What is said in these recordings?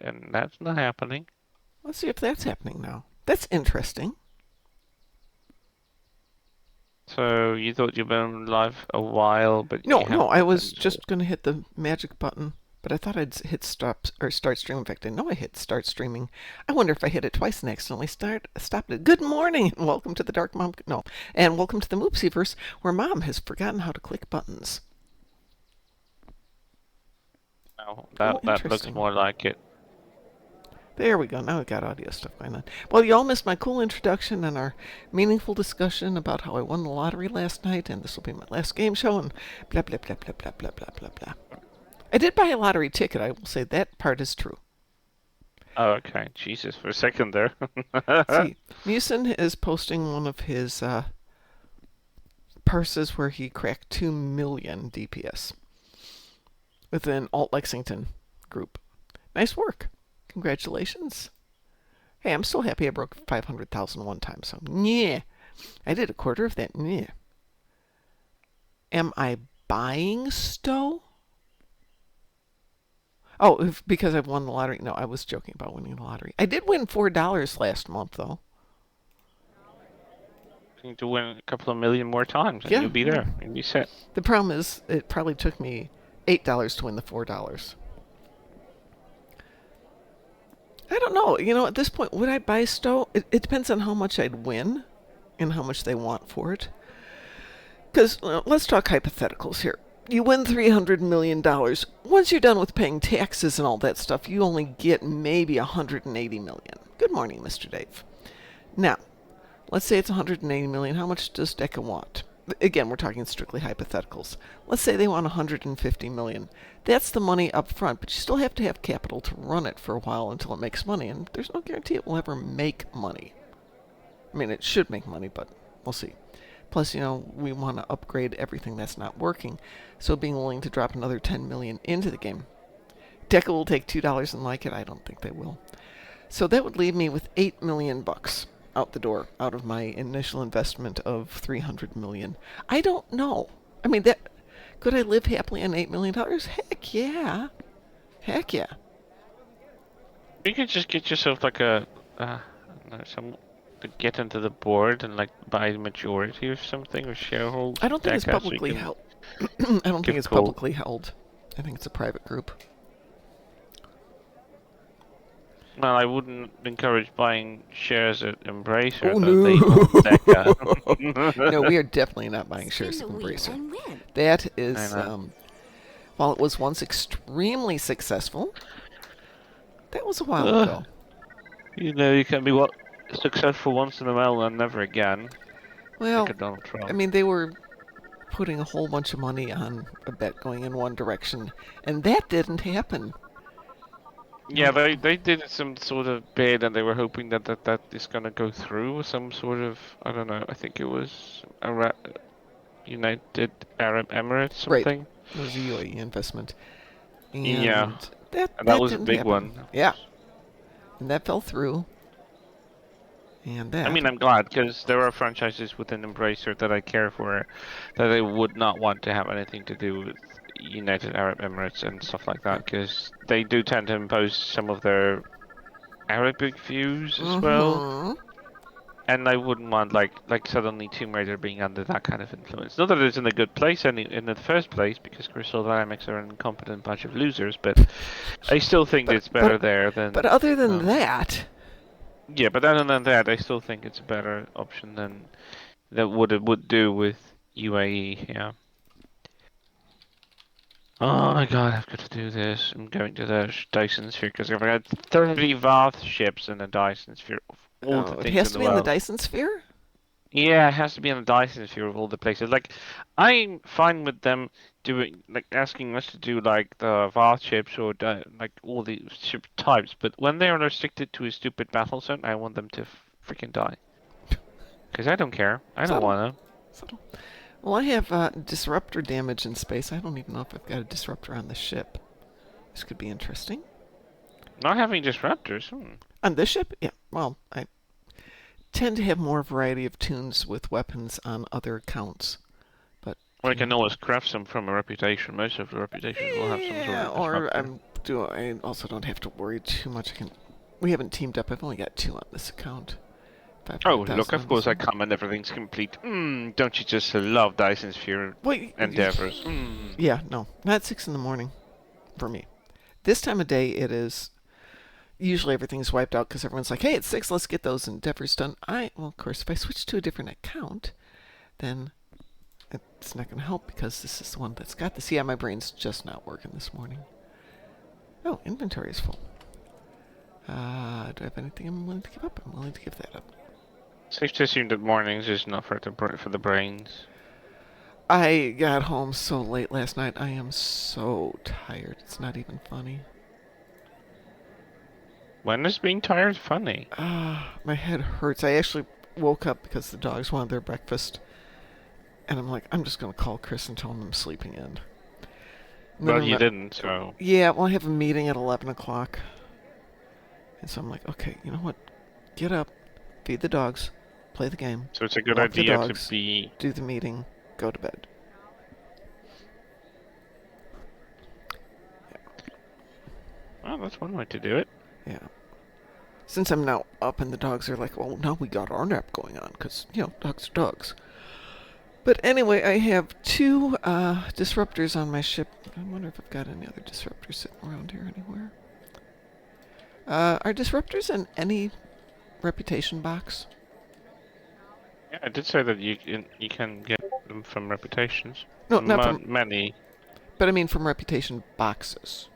and that's not happening. Let's see if that's happening now. That's interesting. So you thought you'd been live a while, but No, you no, haven't I was been. So just going to hit the magic button, but I thought I'd hit stop or start stream. In fact, I know I hit start streaming. I wonder if I hit it twice and accidentally stopped it. Good morning, and welcome to the Dark Mom. No, and welcome to the Moopsyverse, where Mom has forgotten how to click buttons. now Oh, that looks interesting. more like it. There we go. Now we got audio stuff going on. Well, you all missed my cool introduction and our meaningful discussion about how I won the lottery last night, and this will be my last game show, and blah, blah, blah, blah, blah, blah, blah, blah, blah. I did buy a lottery ticket. I will say that part is true. Oh, okay. Jesus, for a second there. See, Musin is posting one of his parses where he cracked 2 million DPS with an Alt Lexington group. Nice work. Congratulations. Hey, I'm still happy I broke 500,000 one time, so yeah. I did a quarter of that. Yeah. Am I buying Stowe? Oh, because I've won the lottery. No, I was joking about winning the lottery. I did win $4 last month, though. You need to win a couple of million more times, and Yeah, you'll be yeah. there. You'll be set. The problem is, it probably took me $8 to win the $4. I don't know. You know, at this point, would I buy Stowe? It depends on how much I'd win and how much they want for it. Because let's talk hypotheticals here. You win $300 million. Once you're done with paying taxes and all that stuff, you only get maybe $180 million. Good morning, Mr. Dave. Now, let's say it's $180 million. How much does DECA want? Again, we're talking strictly hypotheticals. Let's say they want $150 million. That's the money up front, but you still have to have capital to run it for a while until it makes money, and there's no guarantee it will ever make money. I mean, it should make money, but we'll see. Plus, we want to upgrade everything that's not working, so being willing to drop another $10 million into the game. DECA will take $2 and like it. I don't think they will. So that would leave me with $8 million out the door, out of my initial investment of $300 million. I don't know. I mean, that could I live happily on $8 million? Heck yeah. Heck yeah. You could just get yourself like some to get into the board and like buy the majority or something, or sharehold I don't think it's DECA, so you publicly can held. I don't think give it's cool. publicly held. I think it's a private group. Well, I wouldn't encourage buying shares at Embracer, Oh though they own no! No, we DECA. are definitely not buying Spin shares the of wheel Embracer. and win. That I is, know. while it was once extremely successful, that was a while Ugh. ago. You can be successful once in a while and never again. Like Well, a Donald I Trump. mean, they were putting a whole bunch of money on a bet going in one direction, and that didn't happen. Yeah, No, they did some sort of bid, and they were hoping that is gonna go through. Some sort of, I don't know. I think it was United Arab Emirates right. something. It was a UAE investment, Yeah, and that and that that was a didn't big happen. one. Yeah, and that fell through, and I that. mean, I'm glad because there are franchises within Embracer that I care for, that I would not want to have anything to do with United Arab Emirates and stuff like that, because they do tend to impose some of their Arabic views as well. Mm-hmm. And I wouldn't want like suddenly Tomb Raider being under that kind of influence. Not that it's in a good place in the first place, because Crystal Dynamics are an incompetent bunch of losers, but I still think But it's but better there but than other than that, yeah. But other than that, I still think it's a better option than what it would do with UAE. Yeah. Oh my god, I've got to do this. I'm going to the Dyson Sphere because I've got 30 Voth ships in the Dyson Sphere of all the it things has in to the be in the world. Dyson sphere. Yeah, it has to be on the Dyson Sphere of all the places. Like, I'm fine with them doing, like, asking us to do, like, the Voth ships or, like, all the ship types, but when they are restricted to a stupid battle zone, I want them to freaking die. Because I don't care. I don't Subtle, want to. subtle. Well, I have disruptor damage in space. I don't even know if I've got a disruptor on the ship. This could be interesting. Not having disruptors. On this ship, yeah. Well, I tend to have more variety of tunes with weapons on other accounts, but Or I you know. can always craft some from a reputation. Most of the reputations will have some sort Yeah, of or disruptor. do I also don't have to worry too much. We haven't teamed up. I've only got 2 on this account. Oh, look, 500,000 of on this course I one. come and everything's complete. Don't you just love Dyson's Fury Well, endeavors? yeah, no, not 6 in the morning for me. This time of day, it is usually everything's wiped out because everyone's like, "Hey, it's 6. Let's get those endeavors done." Well, of course, if I switch to a different account, then it's not going to help because this is the one that's got this. Yeah, my brain's just not working this morning. Oh, inventory is full. Do I have anything I'm willing to give up? I'm willing to give that up. Safe to assume that mornings is not for the brains. I got home so late last night. I am so tired. It's not even funny. When is being tired funny? My head hurts. I actually woke up because the dogs wanted their breakfast. And I'm like, I'm just going to call Chris and tell him I'm sleeping in. And then Well, I'm you not, didn't, so. yeah, well, I have a meeting at 11 o'clock. And so I'm like, okay, you know what? Get up, feed the dogs, play the game, So it's a good walk the idea to dogs, be. do the meeting, go to bed. Well, that's one way to do it. Yeah. Since I'm now up and the dogs are like, well, now we got our nap going on because, dogs are dogs. But anyway, I have 2 disruptors on my ship. I wonder if I've got any other disruptors sitting around here anywhere. Are disruptors in any reputation box? Yeah, I did say that you can get them from reputations. No, not from, Many. but I mean from reputation boxes.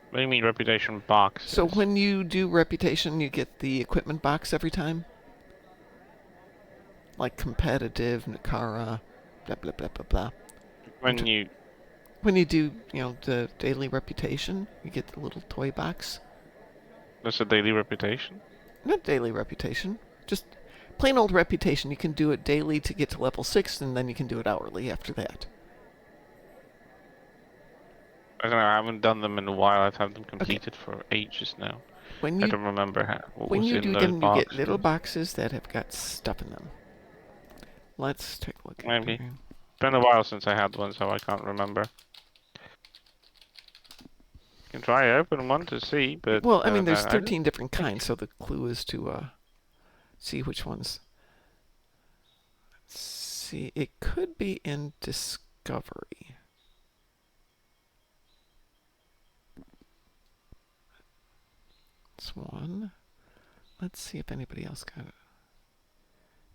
What do you mean reputation So boxes? when you do reputation, you get the equipment box every time? Like competitive, Nakara, blah, blah, blah, blah, blah. When you When you do, the daily reputation, you get the little toy box. That's a daily reputation. Not daily reputation, just plain old reputation. You can do it daily to get to level 6, and then you can do it hourly after that. I don't know. I haven't done them in a while. I've had them Okay. completed for ages now. When I you don't remember what when was you in do those them, you get little boxes. boxes that have got stuff in them. Let's take a look at Maybe. here. It's been a while since I had one, so I can't remember. Can try open one to see, but Well, I I mean, don't know. there's I don't 13 different kinds, think. so the clue is to see which ones. See, it could be in Discovery. That's one. Let's see if anybody else got it.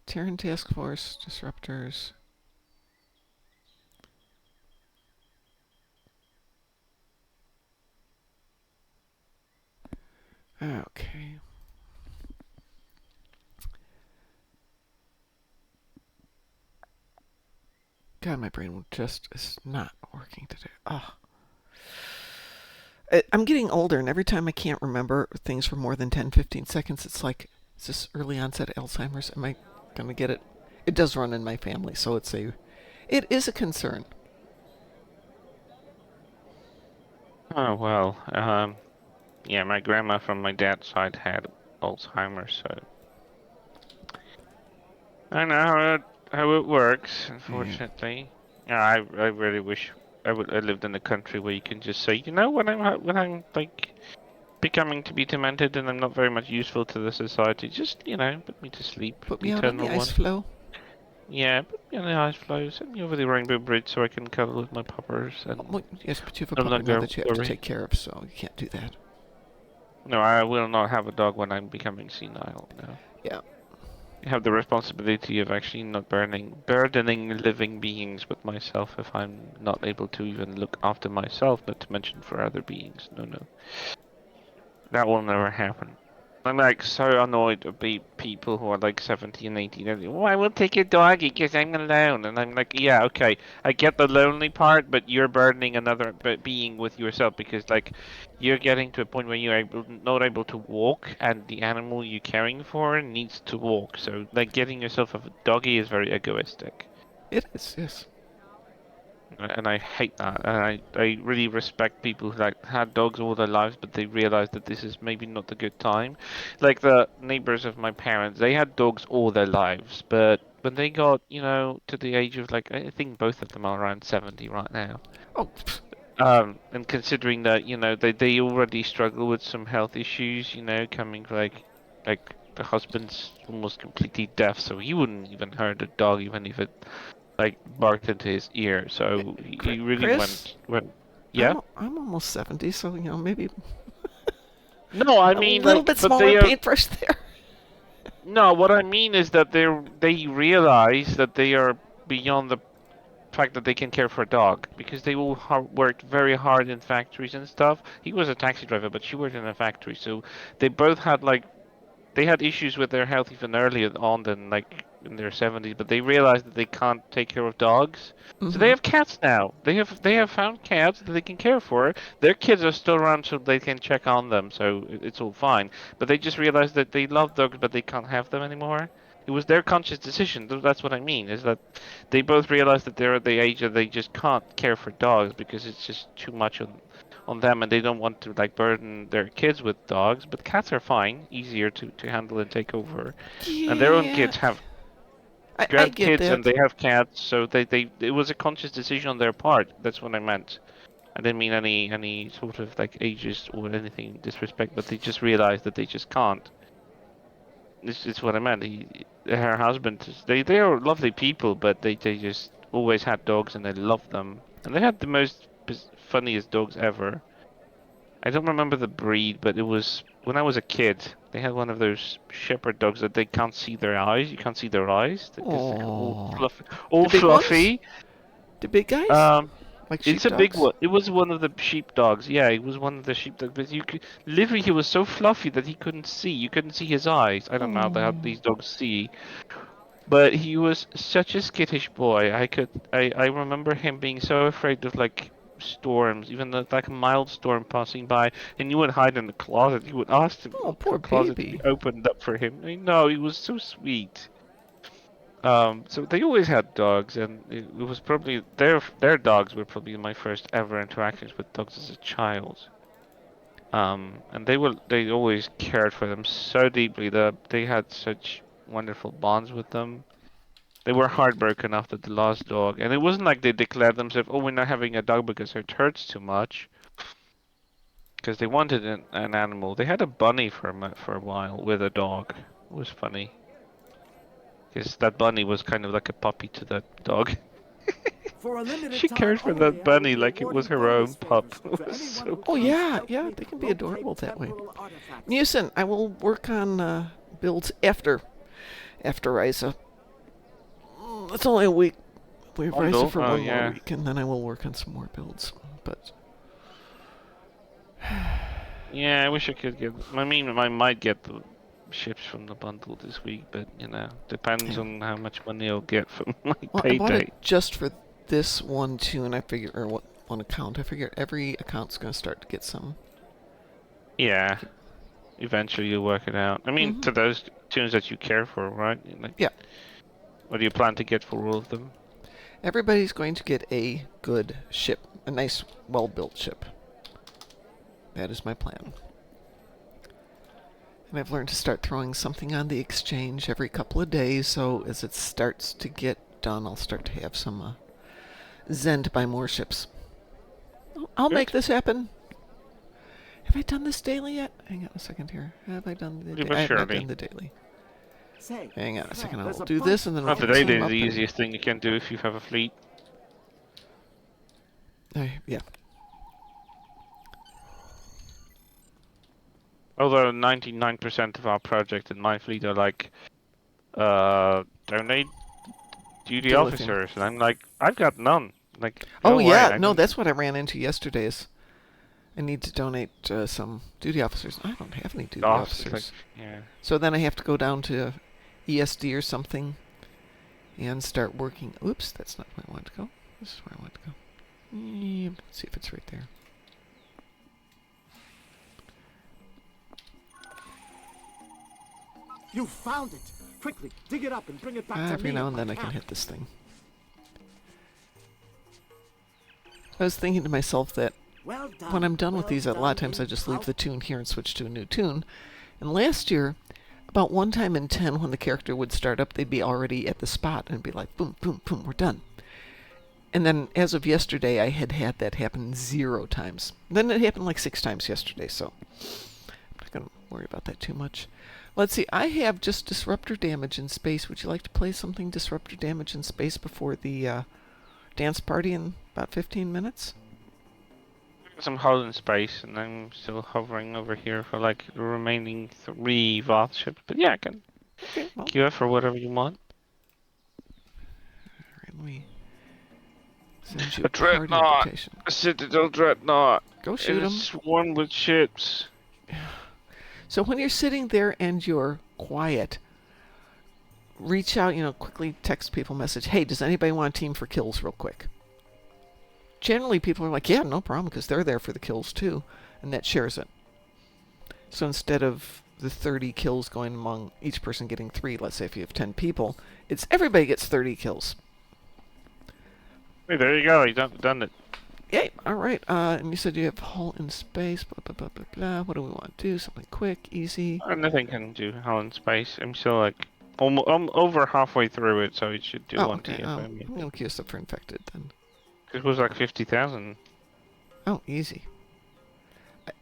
Terran Task Force, Disruptors. Okay. God, my brain just is not working today. Ah. I'm getting older, and every time I can't remember things for more than 10, 15 seconds, it's like, is this early onset Alzheimer's? Am I going to get it? It does run in my family, so it is a concern. Oh well. Yeah, my grandma from my dad's side had Alzheimer's, so I know how it works. Yeah. Unfortunately, yeah, I really wish I lived in a country where you can just say, when I'm like becoming to be demented and I'm not very much useful to the society, just put me to sleep, Put the me out on the eternal ice one. floe. Yeah, put me on the ice floe, send me over the Rainbow Bridge so I can cuddle with my puppers Oh, and well, yes, but you have a no puppy now longer that you have to worry. take care of, so you can't do that. No, I will not have a dog when I'm becoming senile. No. Yeah. I have the responsibility of actually not burdening living beings with myself if I'm not able to even look after myself, not to mention for other beings. No, no. That will never happen. I'm like so annoyed with people who are like 70 and 80. They're like, oh, I will take a doggy because I'm alone. And I'm like, yeah, okay. I get the lonely part, but you're burdening another being with yourself because like you're getting to a point where you're not able to walk and the animal you're caring for needs to walk. So like getting yourself a doggy is very egoistic. It is, yes. And I hate that. And I really respect people who like had dogs all their lives, but they realize that this is maybe not the good time. Like the neighbors of my parents, they had dogs all their lives, but when they got, to the age of like, I think both of them are around 70 right now. Oh, And considering that, they already struggle with some health issues, coming like the husband's almost completely deaf, so he wouldn't even hurt a dog even if it like barked into his ear. So he really Chris, went, yeah. I'm almost 70, so maybe No, I a mean little like, bit but smaller they are. paintbrush there. No, what I mean is that they realize that they are beyond the fact that they can care for a dog because they all worked very hard in factories and stuff. He was a taxi driver, but she worked in a factory, so they both had like they had issues with their health even earlier on than like in their 70s, but they realized that they can't take care of dogs. So they Mm-hmm. have cats now. They have found cats that they can care for. Their kids are still around so they can check on them, so it's all fine. But they just realized that they love dogs, but they can't have them anymore. It was their conscious decision. That's what I mean. Is that they both realized that they're at the age that they just can't care for dogs because it's just too much on them, and they don't want to like burden their kids with dogs. But cats are fine, easier to handle and take over. And their own Yeah, kids have I get grandkids, and that. they have cats, so they it was a conscious decision on their part. That's what I meant. I didn't mean any sort of like ageist or anything disrespect, but they just realized that they just can't. This is what I meant. Her husband, they are lovely people, but they just always had dogs and they loved them, and they had the most funniest dogs ever. I don't remember the breed, but it was when I was a kid. They had one of those shepherd dogs that they can't see their eyes. You can't see their eyes because they're all Oh, fluffy. the All big ones, fluffy. the big guys, Um, like it's a big sheepdogs. one. It was one of the sheepdogs. Yeah, it was one of the sheepdogs. But you could literally, he was so fluffy that he couldn't see. You couldn't see his eyes. I don't know how Oh, these dogs see. But he was such a skittish boy. I remember him being so afraid of like storms, even though like a mild storm passing by, and you would hide in the closet. You would ask oh, for poor closet to be baby. opened up for him. I mean, no, he was so sweet. So they always had dogs, and it was probably their dogs were probably my first ever interactions with dogs as a child. And they always cared for them so deeply that they had such wonderful bonds with them. They were heartbroken after the last dog, and it wasn't like they declared themselves, "Oh, we're not having a dog because it hurts too much." Because they wanted an animal. They had a bunny for a while with a dog. It was funny because that bunny was kind of like a puppy to that dog. For a limited She time cared for only, that I will bunny be like it was awarding her bonus own pup. favors It to was anyone so who Oh finds cute. yeah, stealthy they can be rogue-type adorable that way. temporal artifacts. Newson, I will work on builds after Ryza. It's only a week. We have Ryza Bundle? for Oh one more yeah. week, and then I will work on some more builds. But Yeah, I wish I could get. I mean, I might get the ships from the bundle this week, but depends yeah, on how much money I'll get from my well, I bought it payday. just for this one too, and I figure, or what one account? I figure every account's going to start to get some. Yeah, eventually you'll work it out. I mean, Mm-hmm. to those tunes that you care for, right? Yeah, Like, what do you plan to get for all of them? everybody's going to get a good ship, a nice, well-built ship. That is my plan. And I've learned to start throwing something on the exchange every couple of days, so as it starts to get done, I'll start to have some zen to buy more ships. I'll make Good. this happen. Have I done this daily yet? Hang on a second here. Have I done the Slowly daily? but I have not done surely. the daily. Say, Hang on a Fred, second. there's I'll a do bunch this, and then Not we'll the team daily is up. the And easiest thing you can do if you have a fleet. yeah. Although 99% of our project in my fleet are like, donate duty Dilithium. officers, and I'm like, I've got none. Like, Oh go away. yeah, I no, don't. that's what I ran into yesterday. Is I need to donate some duty officers. I don't have any duty It's like, officers, yeah. so then I have to go down to ESD or something and start working. Oops, that's not where I want to go. This is where I want to go. Let's see if it's right there. you found it. Quickly, dig it up and bring it back to Every me. now at and my then I can camp. hit this thing. I was thinking to myself that Well done. when I'm done with well these, a lot of done, times I just leave I'll- the tune here and switch to a new tune. And last year, about one time in 10, when the character would start up, they'd be already at the spot and be like, boom, boom, boom, we're done. And then as of yesterday, I had that happen 0 times. Then it happened like 6 times yesterday, so I'm not going to worry about that too much. Let's see, I have just disruptor damage in space. Would you like to play something disruptor damage in space before the dance party in about 15 minutes? Some hull in space, and I'm still hovering over here for like the remaining 3 Vath ships. But yeah, I can Okay, well, queue up for whatever you want. alright, let me send you A a party dreadnought! invitation. A Citadel dreadnought! Go shoot It's him. swarmed with ships. So when you're sitting there and you're quiet, reach out, quickly text people message, hey, does anybody want a team for kills real quick? Generally, people are like, yeah, no problem, because they're there for the kills too, and that shares it. So instead of the 30 kills going among each person getting 3, let's say if you have 10 people, it's everybody gets 30 kills. Hey, there you go. You done it. Yay, alright, and you said you have hull in space, blah, blah, blah, blah, blah. What do we want to do? Something quick, easy. Nothing can do hull in space. I'm still like, I'm over halfway through it, so it should do one okay, TF. I'm going to queue us up for infected then. It was like 50,000. Oh, easy. I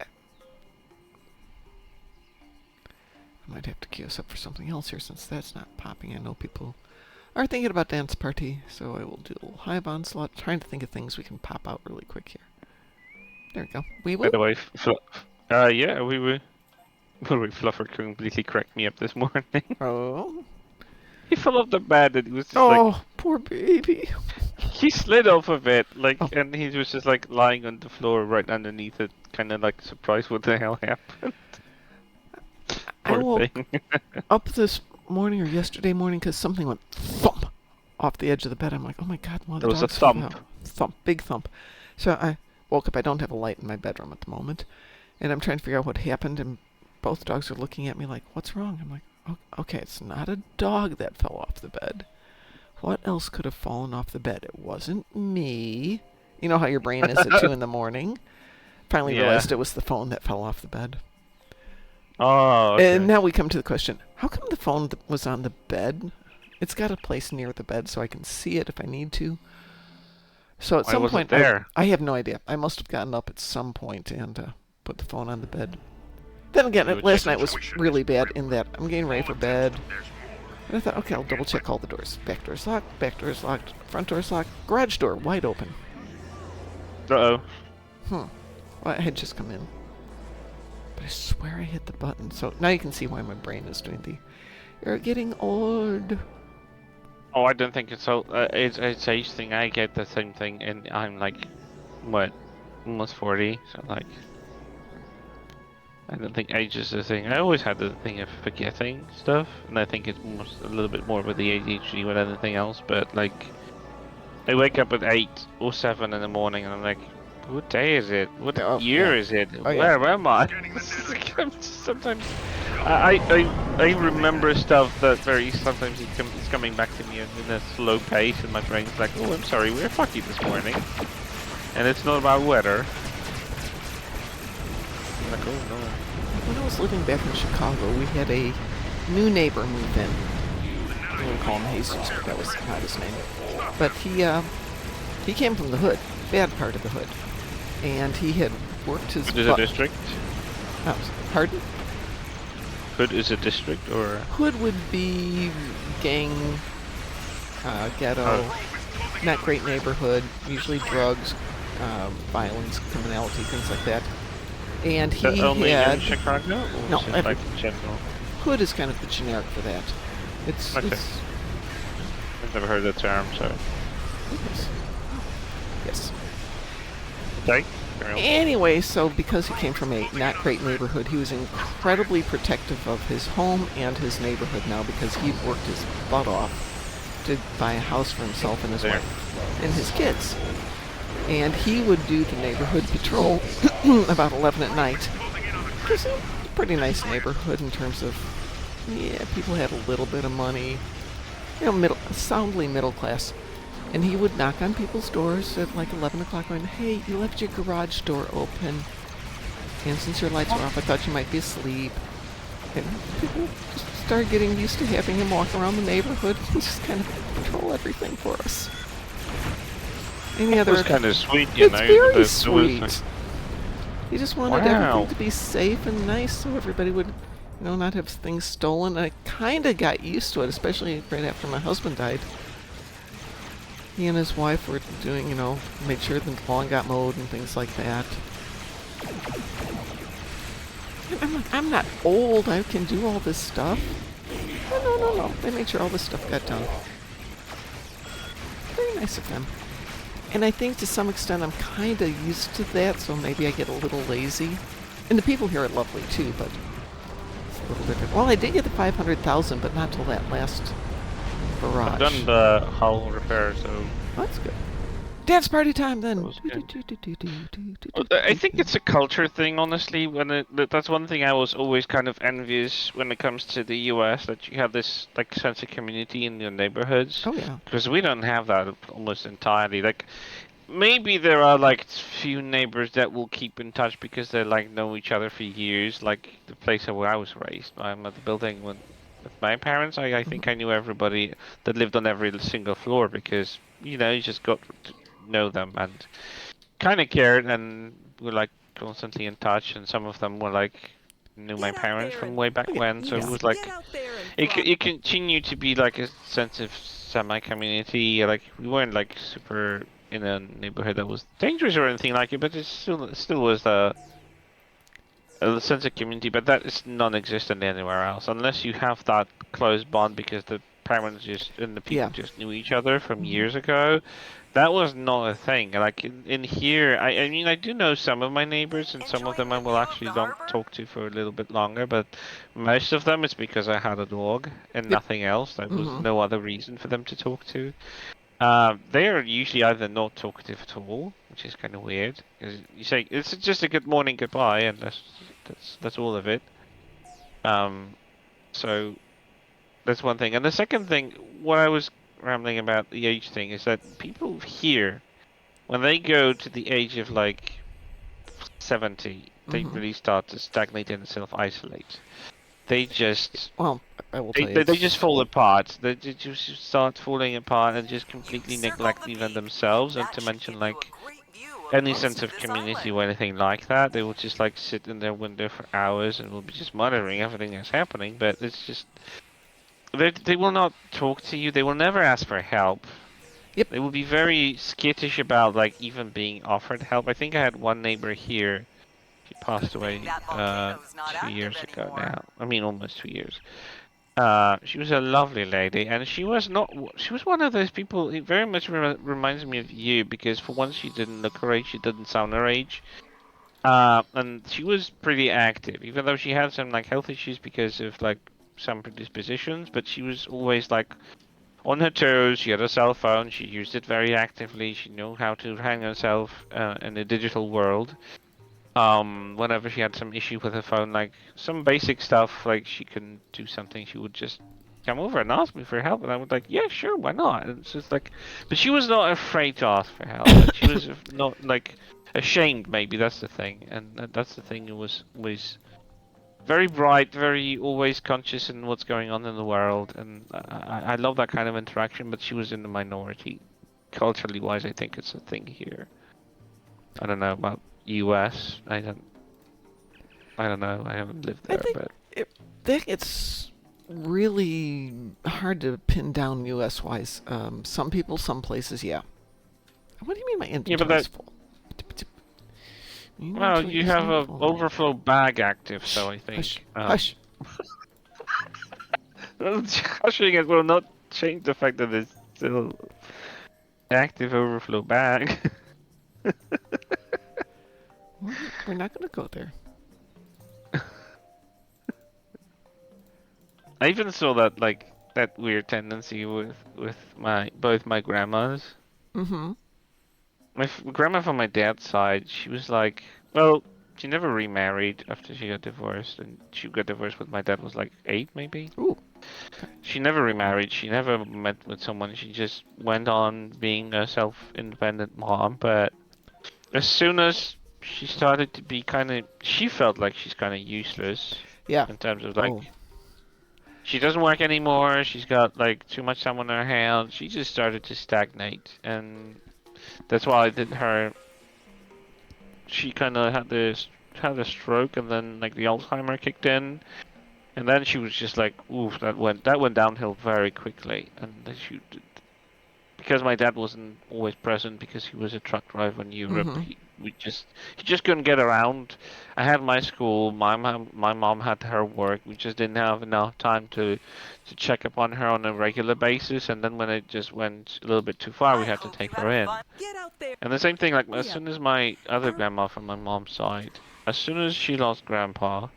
might have to queue us up for something else here since that's not popping. I know people are thinking about dance party, so I will do a little hive onslaught, trying to think of things we can pop out really quick here. There we go. We By will. the way, yeah, we were. Fluffer completely cracked me up this morning. Oh. He fell off the bed and he was just Oh, poor baby. he slid off of it, Oh. and he was just like lying on the floor right underneath it, kind of like surprised what the hell happened. I Poor woke thing. up this morning or yesterday morning because something went thump off the edge of the bed. I'm like, oh my god, one of the There was a dogs fell thump. out. Thump, big thump. So I woke up. I don't have a light in my bedroom at the moment, and I'm trying to figure out what happened. And both dogs are looking at me like, what's wrong? I'm like, oh, okay, it's not a dog that fell off the bed. What else could have fallen off the bed? It wasn't me. You know how your brain is at 2 in the morning? Finally Yeah. realized it was the phone that fell off the bed. Oh, okay. And now we come to the question, how come the phone was on the bed? It's got a place near the bed so I can see it if I need to. So at Why some wasn't point, there? I have no idea. I must have gotten up at some point and put the phone on the bed. Then again, You would last check night was really bad in that I'm getting ready for bed. And I thought, okay, I'll double check all the doors. Back door's locked, front door's locked, garage door wide open. Uh-oh. Well, I had just come in. But I swear I hit the button. So now you can see why my brain is doing the... You're getting old. Oh, I don't think it's so. It's age thing. I get the same thing, and I'm like, what, almost 40. So like, I don't think age is the thing. I always had the thing of forgetting stuff, and I think it's almost a little bit more with the ADHD than anything else. But like, I wake up at 8 or 7 in the morning, and I'm like, what day is it? What year is it? Oh, yeah. Where am I? I'm just sometimes. I remember stuff that sometimes it's coming back to me in a slow pace, and my brain's like, oh, I'm sorry, we're fucky this morning, and it's not about weather. I'm like, oh no. When I was living back in Chicago, we had a new neighbor move in. I'm going to call him Jesus, but that was not his name. But he came from the hood, bad part of the hood. And he had worked his Hood is a district? Oh, pardon? Hood is a district, or? Hood would be gang, ghetto, not great neighborhood, usually drugs, violence, criminality, things like that. And he only had... in Chicago? Or No, just like in general? Hood is kind of the generic for that. It's... Okay. It's, I've never heard that term, so. yes. Okay. Carry on. Anyway, so because he came from a not great neighborhood, he was incredibly protective of his home and his neighborhood now because he'd worked his butt off to buy a house for himself and his There. wife and his kids. And he would do the neighborhood patrol about 11 at night. It's a pretty nice neighborhood in terms of, yeah, people had a little bit of money, soundly middle class. And he would knock on people's doors at like 11 o'clock going, hey, you left your garage door open. And since your lights were off, I thought you might be asleep. And people just started getting used to having him walk around the neighborhood and just kind of patrol everything for us. Any It was other? kind of sweet, you It's know. very There was like, sweet. He just wanted everything wow. to be safe and nice, so everybody would, not have things stolen. I kind of got used to it, especially right after my husband died. He and his wife were doing, made sure the lawn got mowed and things like that. And I'm not old. I can do all this stuff. No. They made sure all this stuff got done. Very nice of them. And I think to some extent I'm kind of used to that, so maybe I get a little lazy. And the people here are lovely too, but it's a little different. Well, I did get the 500,000, but not till that last I've barrage. done the hull repair, so That's good. Dance party time that then. was good. I think it's a culture thing, honestly. That's one thing I was always kind of envious when it comes to the US, that you have this like sense of community in your neighborhoods, Oh yeah. because we don't have that almost entirely. Like maybe there are like few neighbors that will keep in touch because they like know each other for years, like the place where I was raised. I'm at the building with my parents. I think I knew everybody that lived on every single floor because you just got to know them and kind of cared and were like constantly in touch, and some of them were like knew my Get out parents there from and way back Okay. when, so it Yeah. was get like out there and it flop. it continued to be like a sense of semi-community. Like we weren't like super in a neighborhood that was dangerous or anything like it, but it still was a sense of community. But that is non-existent anywhere else unless you have that close bond because the parents just and the people Yeah. just knew each other from years ago. That was not a thing. Like in here, I mean, I do know some of my neighbors, and some of Enjoying them I the will view of actually the long harbor? talk to for a little bit longer. But most of them, it's because I had a dog and Yep. nothing else. There was Mm-hmm. no other reason for them to talk to. They are usually either not talkative at all, which is kind of weird. 'Cause you say it's just a good morning, goodbye, and that's all of it. Um, so that's one thing. And the second thing, what I was rambling about the age thing is that people here, when they go to the age of like 70, they Mm-hmm. really start to stagnate and self-isolate. They just Well, I will they, tell you, they they just it's fall apart. They just start falling apart and just completely Circle neglect the even peak. themselves, and That to should mention give you a like great view of any most sense of of this community island. or anything like that. They will just like sit in their window for hours and will be just monitoring everything that's happening. But it's just they will not talk to you. They will never ask for help. yep. They will be very skittish about like even being offered help. I think I had one neighbor here. She Good passed thing away that volcano's not 2 years active ago anymore. now. I mean, almost 2 years. She was a lovely lady, and she was not. She was one of those people. It very much reminds me of you because for once she didn't look her age. She didn't sound her age. And she was pretty active, even though she had some like health issues because of like some predispositions. But she was always like on her toes. She had a cell phone. She used it very actively. She knew how to hang herself in the digital world. Whenever she had some issue with her phone, like some basic stuff, like she couldn't do something, she would just come over and ask me for help, and I would like, yeah, sure, why not? And it's just like, but she was not afraid to ask for help, and she was not like ashamed. Maybe that's the thing, and that's the thing. It was always very bright, very always conscious in what's going on in the world, and I love that kind of interaction. But she was in the minority, culturally wise. I think it's a thing here. I don't know about US. I don't know. I haven't lived I there, think but it, that it's really hard to pin down U.S. wise. Some people, some places, yeah. What do you mean my yeah, but inventory's that full? well, Inventory you is have not a full. overflow bag active, so Shh, I hush, think hush. hushing it will not change the fact that it's still active overflow bag. We're not going to go there. I even saw that like that weird tendency with my both my grandmas. Mm-hmm. Grandma from my dad's side, she was like, well, she never remarried after she got divorced, and she got divorced with my dad was like 8 maybe. Ooh, okay. She never remarried. She never met with someone. She just went on being a self-independent mom. But as soon as she started to be kind of, she felt like she's kind of useless Yeah. in terms of Oh, like, she doesn't work anymore. She's got like too much time on her hands. She just started to stagnate. And that's why I did her. She kind of had a stroke, and then like the Alzheimer kicked in, and then she was just like, oof, that went downhill very quickly, and then because my dad wasn't always present because he was a truck driver in Europe. Mm-hmm. He just couldn't get around. I had my school. My mom had her work. We just didn't have enough time to check up on her on a regular basis. And then when it just went a little bit too far, we I had to hope you take her had in. fun. Get out there. And the same thing, like as Yeah. soon as my other grandma from my mom's side, as soon as she lost grandpa,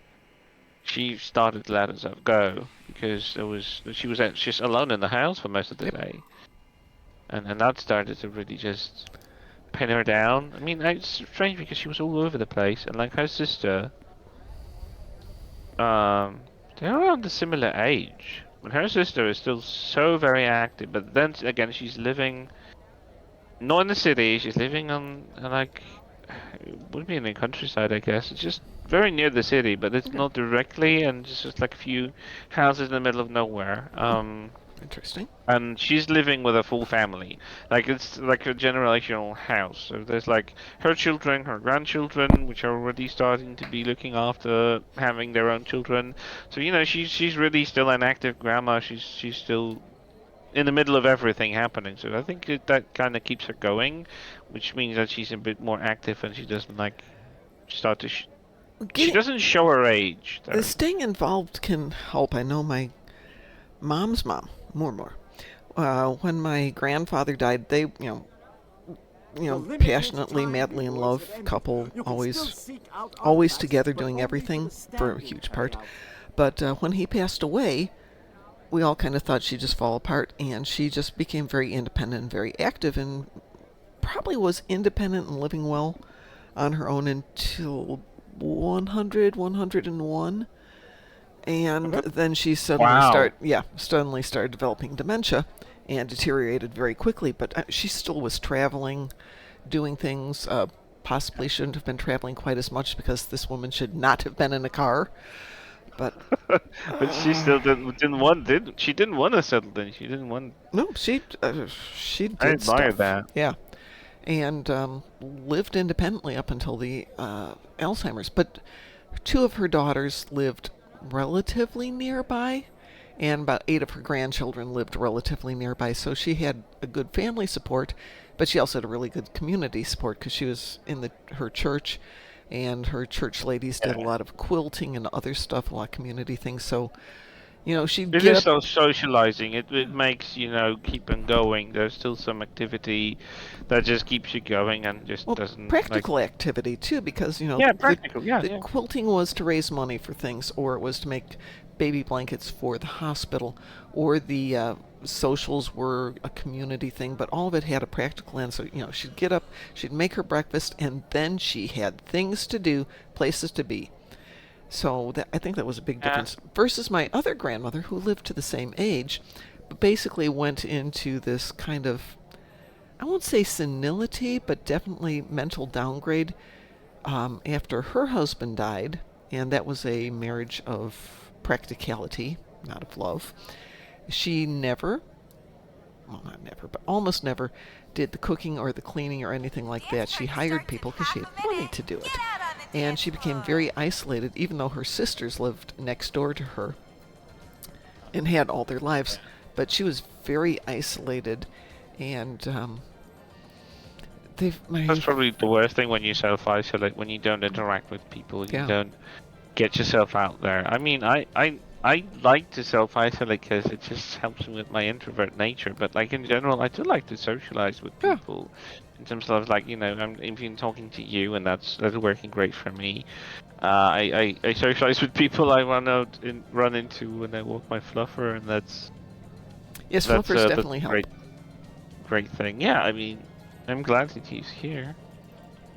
she started to let herself go because she was just alone in the house for most of the Yep. day, and that started to really just pin her down. I mean, it's strange because she was all over the place, and like her sister, they're around a similar age. But her sister is still so very active, but then again, she's living not in the city. She's living on like it would be in the countryside, I guess. It's just very near the city, but it's Okay. not directly, and it's just like a few houses in the middle of nowhere. Interesting. And she's living with a full family. Like it's like a generational house. So there's like her children, her grandchildren, which are already starting to be looking after having their own children. So she's really still an active grandma. She's still in the middle of everything happening. So I think that kind of keeps her going, which means that she's a bit more active and she doesn't like start to. She Getting doesn't show her age though. Staying involved can help. I know my mom's mom more. When my grandfather died, they The limit is passionately, time madly in before it's love ended. couple, You can still always seek out always artifacts, together but doing only everything the for a stand huge you part. carry out. But when he passed away, we all kind of thought she'd just fall apart, and she just became very independent and very active, and probably was independent and living well on her own until 100, 101. And Okay. then she Wow. suddenly started developing dementia and deteriorated very quickly. But she still was traveling, doing things. Possibly shouldn't have been traveling quite as much because this woman should not have been in a car. But But she still didn't want did she didn't want to settle in. She didn't want. no, she I did admire stuff. that. Yeah, and lived independently up until the Alzheimer's. But two of her daughters lived relatively nearby, and about 8 of her grandchildren lived relatively nearby. So she had a good family support, but she also had a really good community support because she was in her church, and her church ladies did a lot of quilting and other stuff, a lot of community things. So, she'd It get is up. so socializing. It makes keeping going. There's still some activity that just keeps you going and just Well, doesn't like. practical activity too, because Yeah, practical. Yeah, the yeah. quilting was to raise money for things, or it was to make baby blankets for the hospital, or the socials were a community thing. But all of it had a practical end. So she'd get up, she'd make her breakfast, and then she had things to do, places to be. So I think that was a big Yeah. difference versus my other grandmother, who lived to the same age, but basically went into this kind of, I won't say senility, but definitely mental downgrade after her husband died, and that was a marriage of practicality, not of love. She never, well, not never, but almost never, did the cooking or the cleaning or anything like that. She hired people because she had money to do it. And she became very isolated, even though her sisters lived next door to her and had all their lives. But she was very isolated, and That's probably the worst thing when you self-isolate, when you don't interact with people, you yeah. don't get yourself out there. I mean, I like to self-isolate because it just helps me with my introvert nature. But like in general, I do like to socialize with Yeah. people. In terms of like, I'm even talking to you, and that's working great for me. I socialize with people I run into when I walk my fluffer, and Yes, that's fluffers uh that's definitely a help. great thing. Yeah, I mean, I'm glad that he's here.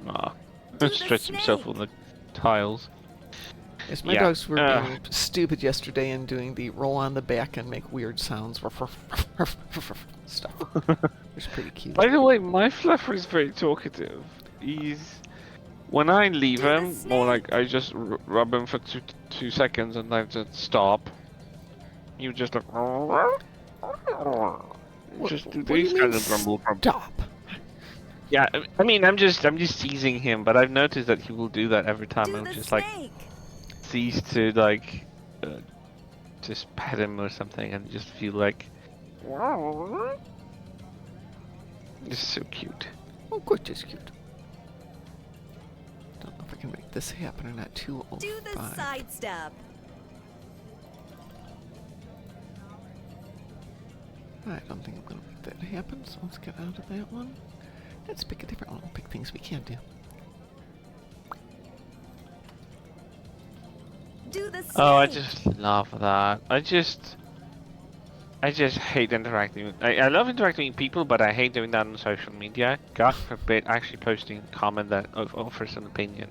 Aw, Do the stretch himself snake. on the tiles. Yes, my Yeah. dogs were being stupid yesterday and doing the roll on the back and make weird sounds. Stuff. It's pretty cute. By the way, my fluffer is very talkative. When I leave Do the him, or snake. like I just rub him for 2 seconds and then just stop, you just like What, just do what do you these mean kind of grumble. stop? Yeah, I mean, I'm just teasing him, but I've noticed that he will do that every time. Do I'm the just like snake. cease to like just pet him or something, and just feel like just so cute. Oh, good, just cute. Don't know if I can make this happen or not. Do the 205. sidestep. I don't think I'm going to make that happen, so let's get out of that one. Let's pick a different one. We'll pick things we can do. Do the snake. Oh, I just love that. I just hate interacting. I love interacting with people, but I hate doing that on social media. God forbid actually posting a comment that offers an opinion.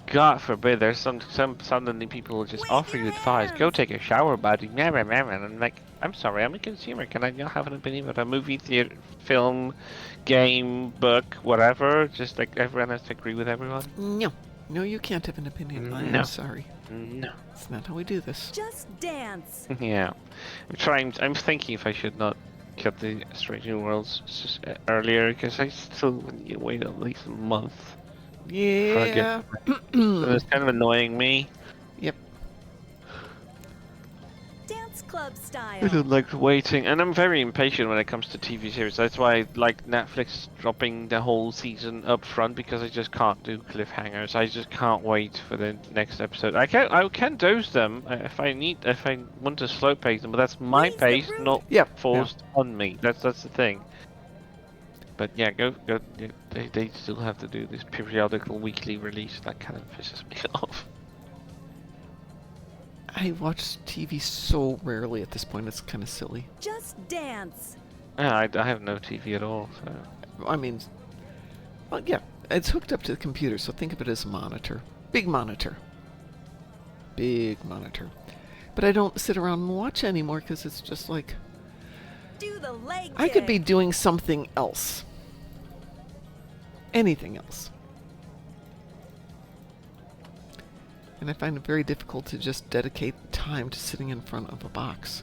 God forbid there's some suddenly people will just Wave offer your you advice. Go hands. take a shower, buddy. And I'm like, I'm sorry, I'm a consumer. Can I not have an opinion about a movie, theater, film, game, book, whatever? Just like everyone has to agree with everyone? No. No, you can't have an opinion. I No. am sorry. No. That's not how we do this. Just dance. Yeah. I'm thinking if I should not cut the Strange New Worlds earlier, because I still need to wait at least a month. Yeah. So it's kind of annoying me. Yep. Dance club I style. don't like waiting, and I'm very impatient when it comes to TV series. That's why I like Netflix dropping the whole season up front, because I just can't do cliffhangers. I just can't wait for the next episode. I can dose them if I want to slow pace them, but that's my Raise the pace, roof. not Yep. forced on me. That's the thing. But yeah, go. Yeah, they still have to do this periodical weekly release. That kind of pisses me off. I watch TV so rarely at this point, it's kind of silly. Just dance. Yeah, I have no TV at all, so. I mean, well, yeah, it's hooked up to the computer, so think of it as a monitor. Big monitor. Big monitor. But I don't sit around and watch anymore because it's just like, Do the leg I could be kick. doing something else. Anything else. And I find it very difficult to just dedicate time to sitting in front of a box.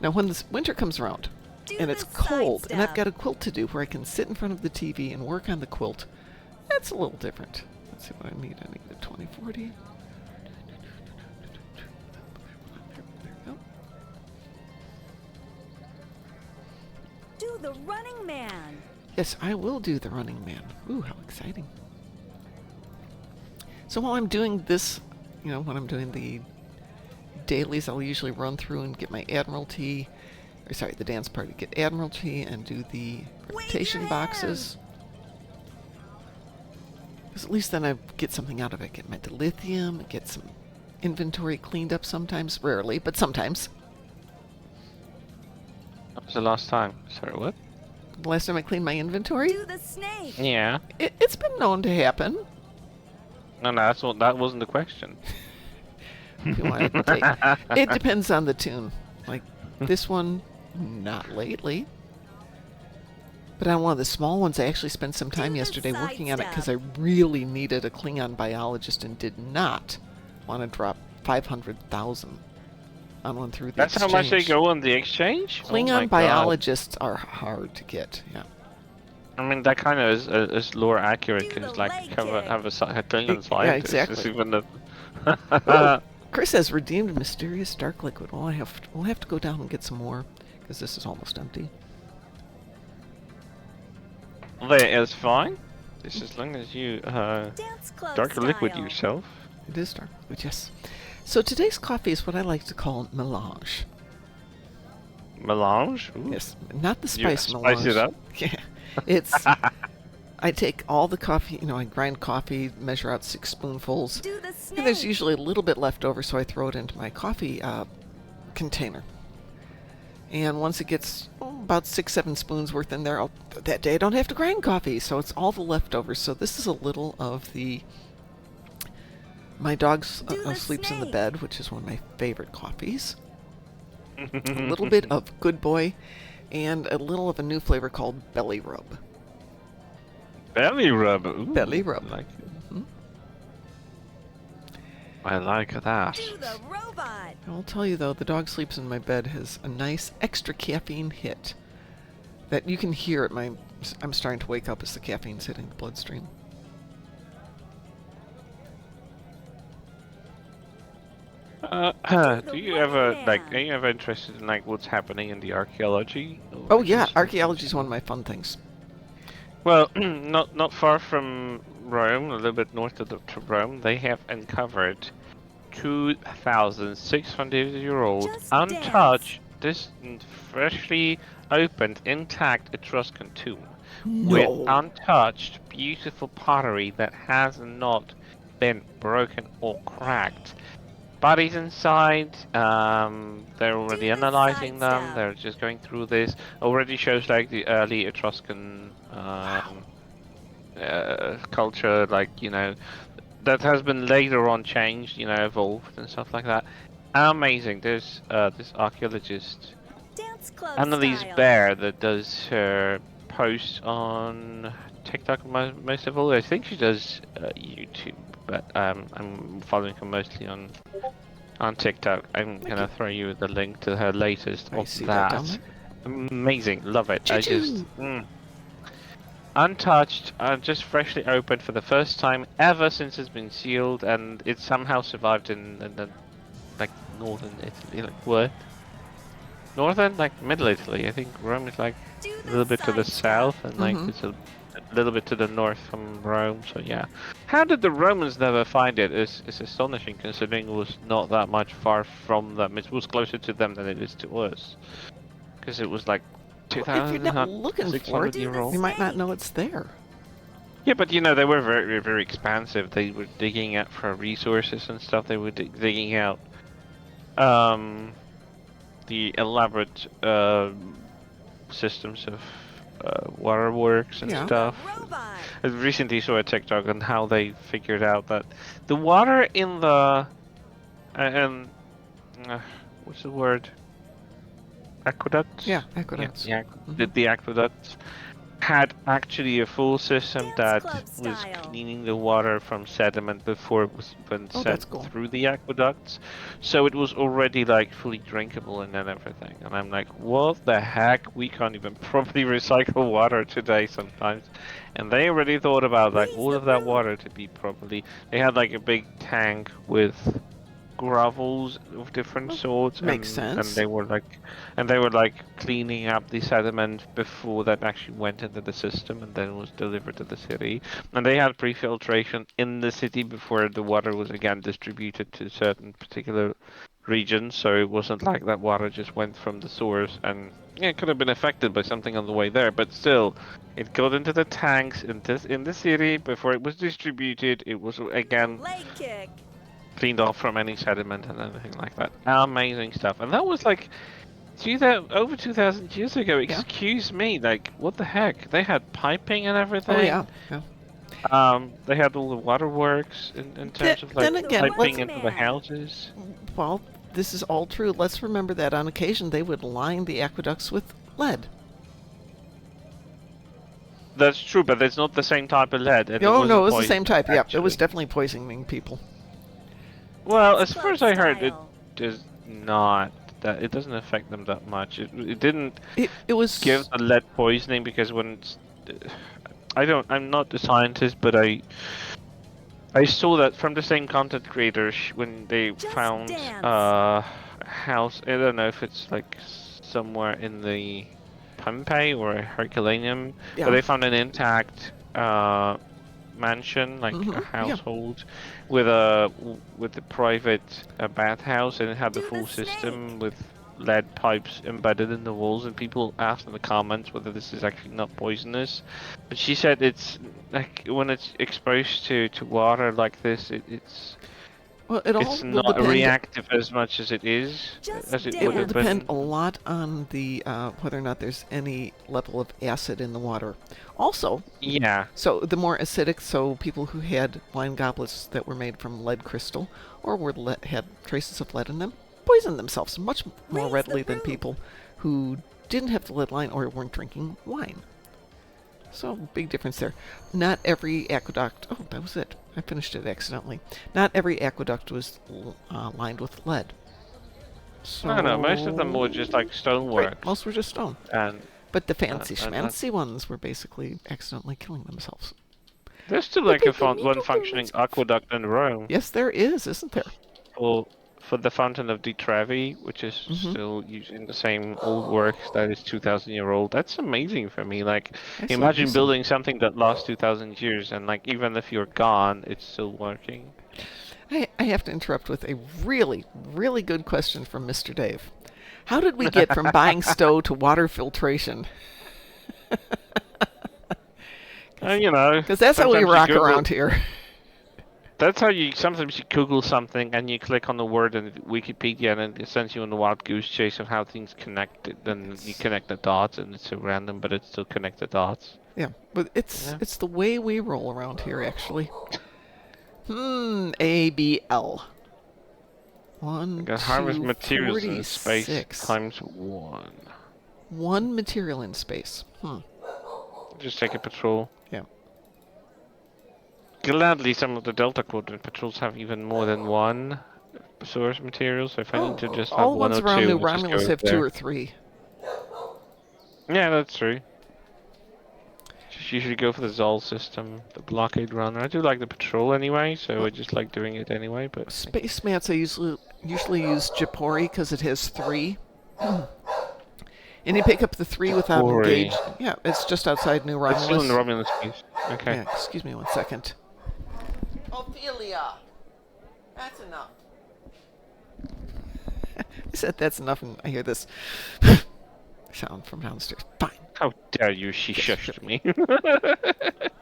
Now, when this winter comes around, Do and the it's cold, and I've sidestep. got a quilt to do where I can sit in front of the TV and work on the quilt, that's a little different. Let's see what I need. I need a 2040. There we go. Do the running man. Yes, I will do the Running Man. Ooh, how exciting. So while I'm doing this, when I'm doing the dailies, I'll usually run through and get my Admiralty, the dance party, get Admiralty and do the reputation your boxes. Because at least then I get something out of it. Get my dilithium, get some inventory cleaned up sometimes, rarely, but sometimes. That was the last time. Sorry, what? The last time I cleaned my inventory, Do the snake. Yeah. it's been known to happen. No, that wasn't the question. If you want to take. It depends on the tune. Like this one, not lately. But on one of the small ones, I actually spent some time Do the yesterday working on it because I sidestep. really needed a Klingon biologist and did not want to drop 500,000 on one through the That's exchange. how much they go on the exchange? Oh my Klingon God. biologists are hard to get. Yeah. I mean, that kind of is lore accurate, Do because the like leg have a kick. Klingon Yeah, scientist. exactly. Is even a Oh, Chris has redeemed mysterious dark liquid. Well, we'll have to go down and get some more because this is almost empty. There is fine. Just as long as you Dance club darker style. liquid yourself. It is dark liquid, yes. So today's coffee is what I like to call melange. Melange? Ooh. Yes, not the You spice melange. spice it up? Yeah, it's. I take all the coffee. I grind coffee, measure out 6 spoonfuls, Do the snake. and there's usually a little bit left over, so I throw it into my coffee container. And once it gets about 6-7 spoons worth in there, that day I don't have to grind coffee, so it's all the leftovers. So this is a little of the. My dog Do the sleeps in the snake. bed, which is one of my favorite coffees. A little bit of Good Boy, and a little of a new flavor called Belly Rub. Belly rub. Ooh, Belly rub. I like it. Mhm. I like that. Do the robot. I'll tell you though, the dog sleeps in my bed has a nice extra caffeine hit that you can hear at my I'm starting to wake up as the caffeine's hitting the bloodstream. The Do you Running ever like? Are Man. you ever interested in like what's happening in the archaeology? Oh Or yeah, just like archaeology is one of my fun things. well, not far from Rome, a little bit north of to Rome, they have uncovered 2,600-year-old Just dance. untouched, this freshly opened, intact Etruscan tomb with No. untouched, beautiful pottery that has not been broken or cracked. Bodies inside. They're Do already the analyzing them. sidestep. They're just going through this. Already shows like the early Etruscan Wow. culture, like that has been later on changed, evolved and stuff like that. Amazing. There's this archaeologist, Dance club Annalise style. Bear, that does her posts on TikTok most of all. I think she does YouTube, but I'm following her mostly on TikTok. I'm Thank gonna you. throw you the link to her latest I of see that down that. there. Amazing, love it. I just Choo-choo! untouched, just freshly opened for the first time ever since it's been sealed, and it somehow survived in the like northern Italy. Like what? Northern, like middle Italy. I think Rome is like Do a the little bit to the sidestep. south, and like Mm-hmm. it's a little bit to the north from Rome. So yeah, how did the Romans never find it? Is astonishing considering it was not that much far from them. It was closer to them than it is to us, because it was like Well, if you're not looking for it, 2,600 Do year the old. you might not snake. know it's there. Yeah, but they were very, very expansive. They were digging out for resources and stuff. They were digging out um, the elaborate systems of waterworks and Yeah. Do the stuff. robot. I recently saw a TikTok on how they figured out that the water in the and what's the word? Yeah, Aqueducts? Yeah, aqueducts. the, Mm-hmm. the aqueducts had actually a full system Dance that club was style. cleaning the water from sediment before it was been Oh, that's sent cool. through the aqueducts. So it was already like fully drinkable and then everything. And I'm like, what the heck? We can't even properly recycle water today sometimes. And they already thought about like Raise all the of that roof. water to be properly. They had like a big tank with gravels of different Well, sorts, makes and sense. they were like cleaning up the sediment before that actually went into the system and then was delivered to the city. And they had pre-filtration in the city before the water was again distributed to certain particular regions, so it wasn't like that water just went from the source and yeah, it could have been affected by something on the way there, but still it got into the tanks in the city before it was distributed. It was again Leg kick. cleaned off from any sediment and anything like that. Amazing stuff. And that was like 2000, over 2,000 years ago. Yeah. Excuse me, like what the heck? They had piping and Oh yeah. everything. Yeah. They had all the waterworks in Th- terms of like then Do the again, piping let's. running into the man. houses. Well, this is all true. Let's remember that on occasion they would line the aqueducts with lead. That's true, but it's not the same type of lead, and it Oh no, it wasn't was the same poisonous type. Yeah, it was actually. definitely poisoning people. Well, Dance as far club as I heard, it style. does not. That it doesn't affect them that much. It didn't It give was. the lead poisoning because when it's, I'm not a scientist, but I saw that from the same content creators when they Just found dance. a house. I don't know if it's like somewhere in the Pompeii or Herculaneum, but Yeah. they found an intact mansion, like a Mm-hmm. Yeah. household, with a private bathhouse, and it had the Do the full snake. system with lead pipes embedded in the walls. And people asked in the comments whether this is actually not poisonous, but she said it's like when it's exposed to water like this, Well, it all it's will not depend. reactive as much as it is Just as it It would will have dance. depend been. a lot on the whether or not there's any level of acid in the water. Also, Yeah, so the more acidic, so people who had wine goblets that were made from lead crystal or had traces of lead in them poisoned themselves much more Raise the readily than roof. people who didn't have the lead line or weren't drinking wine. So, big difference there. Not every aqueduct. Oh, that was it. I finished it accidentally. Not every aqueduct was lined with lead. I don't know. Most of them were just So, like right, stonework, most were just stone. and But the fancy And schmancy ones were basically accidentally killing themselves. there's still But like they a didn't mean one to kill functioning themselves. aqueduct in Rome Yes, there is, isn't there? for the Fountain of di Trevi, which is Mm-hmm. still using the same old works that is 2,000 year old. That's amazing for me. Like, That's imagine awesome. building something that lasts 2,000 years, and like even if you're gone, it's still working. I have to interrupt with a really, really good question from Mr. Dave. How did we get from buying Stowe to water filtration? You know, Because that's how we sometimes you rock Google. around here. That's how you sometimes you Google something and you click on the word in Wikipedia and it sends you on the wild goose chase of how things connected. Then you connect the dots and it's so random, but it still connects the dots. Yeah, but Yeah. it's the way we roll around here, actually. A, B, L. We One, got harvest two, materials in space 46. times 1. One material in space. Just take a patrol. Yeah. Gladly, some of the Delta Quadrant patrols have even more than one source material, so if I need to Oh, just have all one ones or around two, New I'll just go Romulus over have 2 there. or 3. Yeah, that's true. Just usually go for the Zol system, the blockade runner. I do like the patrol anyway, so Well, I just like doing it anyway, but... space mats I usually use Japori because it has 3. And you pick up the 3 without engage. Ori. Yeah, it's just outside New That's still in the Romulus. Romulus piece. Okay. Yeah, excuse me one second. Ophelia, that's enough. I said that's enough, and I hear this sound from downstairs. Fine. How dare you, she Yes, shushed me.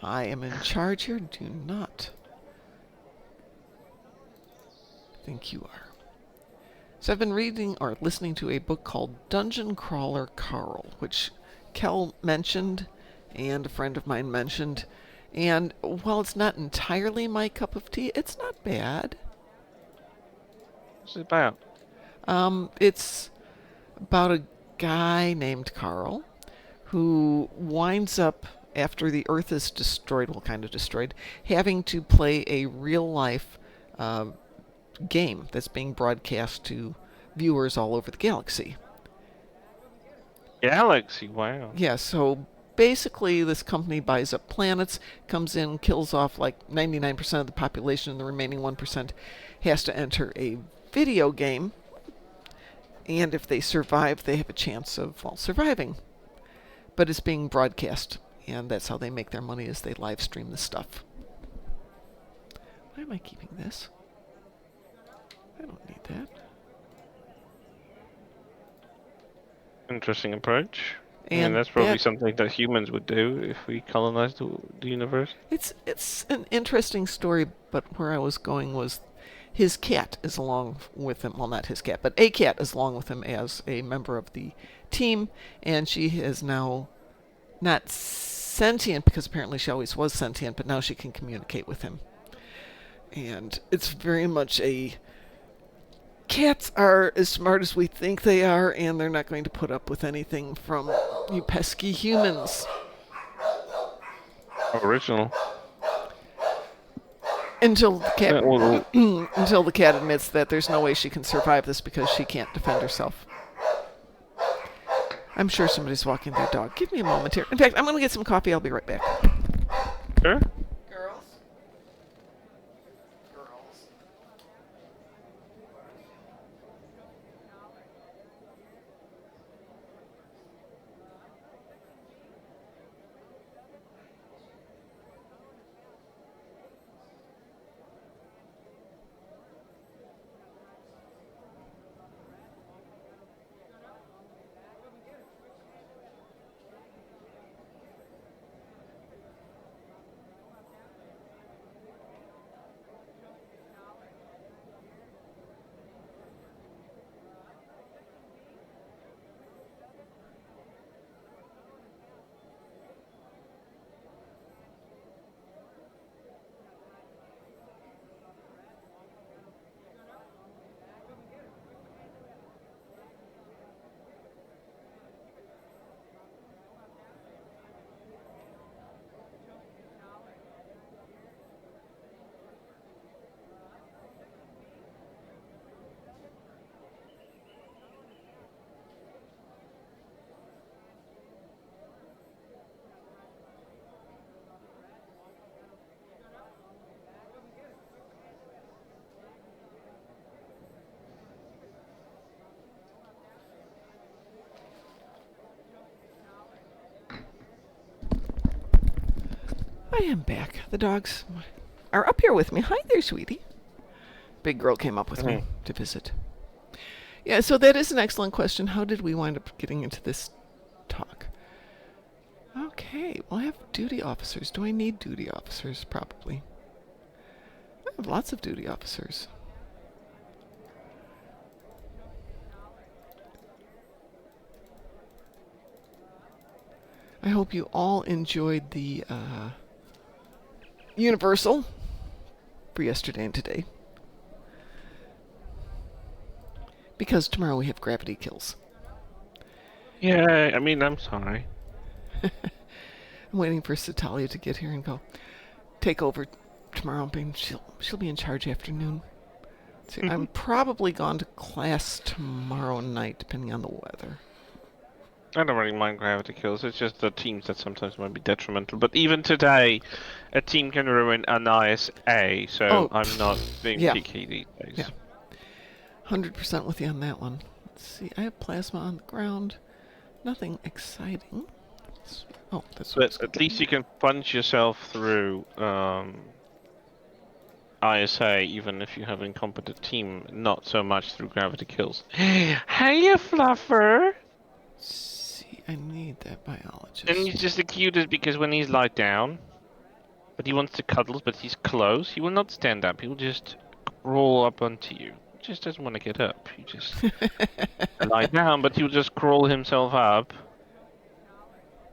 I am in charge here. Do not think you are. So I've been reading or listening to a book called Dungeon Crawler Carl, which Kel mentioned and a friend of mine mentioned. And while it's not entirely my cup of tea, it's not bad. What's it about? It's about a guy named Carl who winds up, after the Earth is destroyed, well, kind of destroyed, having to play a real life game that's being broadcast to viewers all over the galaxy. Galaxy, wow. Yeah, so basically, this company buys up planets, comes in, kills off like 99% of the population, and the remaining 1% has to enter a video game. And if they survive, they have a chance of, well, surviving. But it's being broadcast, and that's how they make their money, is they live stream the stuff. Why am I keeping this? I don't need that. Interesting approach. I mean, And that's probably that something that humans would do if we colonized the universe. it's an interesting story, but where I was going was his cat is along with him. Well, not his cat, but a cat is along with him as a member of the team, and she is now not sentient because apparently she always was sentient, but now she can communicate with him. And it's very much a cats are as smart as we think they are, and they're not going to put up with anything from you pesky humans. Original. Until the cat Well, until the cat admits that there's no way she can survive this because she can't defend herself. I'm sure somebody's walking their dog. Give me a moment here. In fact, I'm going to get some coffee. I'll be right back. sure. Girls? I am back. The dogs are up here with me. Hi there, sweetie. Big girl came up with me to visit. Yeah, so that is an excellent question. How did we wind up getting into this talk? Okay, well, I have duty officers. Do I need duty officers? Probably. I have lots of duty officers. I hope you all enjoyed the Universal for yesterday and today. Because tomorrow we have Gravity Kills. Yeah, I mean, I'm sorry. I'm waiting for Satalia to get here and go take over tomorrow. She'll be in charge afternoon. See, I'm probably gone to class tomorrow night, depending on the weather. I don't really mind gravity kills. It's just the teams that sometimes might be detrimental. But even today, a team can ruin an ISA, so I'm not being yeah. picky these days. Yeah. 100% with you on that one. Let's see. I have plasma on the ground. Nothing exciting. Oh, that's what. But at least you can punch yourself through ISA, even if you have an incompetent team. Not so much through gravity kills. Hey, Fluffer! See, I need that biologist. And he's just the cutest because when he's lied down, but he wants to cuddle, but he's close, he will not stand up. He will just crawl up onto you. He just doesn't want to get up. He just lie down, but he'll just crawl himself up.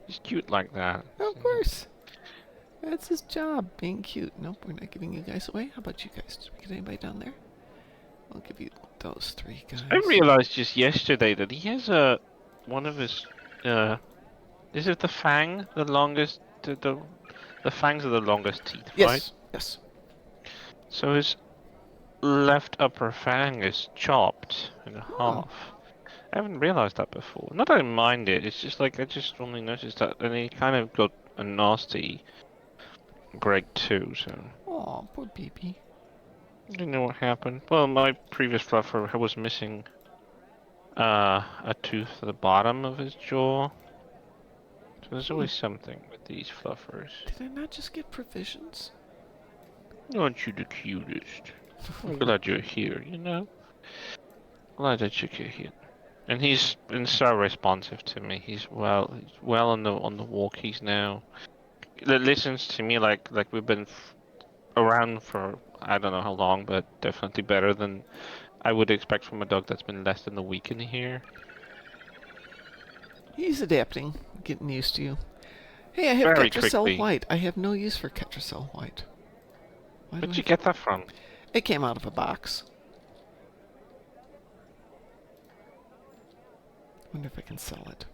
He's cute like that. Of course. That's his job, being cute. Nope, we're not giving you guys away. How about you guys? Did we get anybody down there? I'll give you those 3 guys. I realized just yesterday that he has one of his is it the fang, the longest the fangs are the longest teeth, yes. right? Yes. So his left upper fang is chopped in half. I haven't realized that before. Not that I mind it, it's just like I just only noticed that, and he kind of got a nasty break too, so. Aw, poor BB. I didn't know what happened. Well, my previous fluffer was missing a tooth at the bottom of his jaw. So there's always something with these fluffers. Did I not just get provisions? Aren't you the cutest? I'm glad you're here, you know? Glad that you're here. And he's been so responsive to me. He's well on the walkies now. He listens to me like we've been around for I don't know how long, but definitely better than I would expect from a dog that's been less than a week in here. He's adapting, getting used to you. Hey, I have Very Ketracel quickly. White. I have no use for Ketracel White. Where'd you get that from? It came out of a box. Wonder if I can sell it.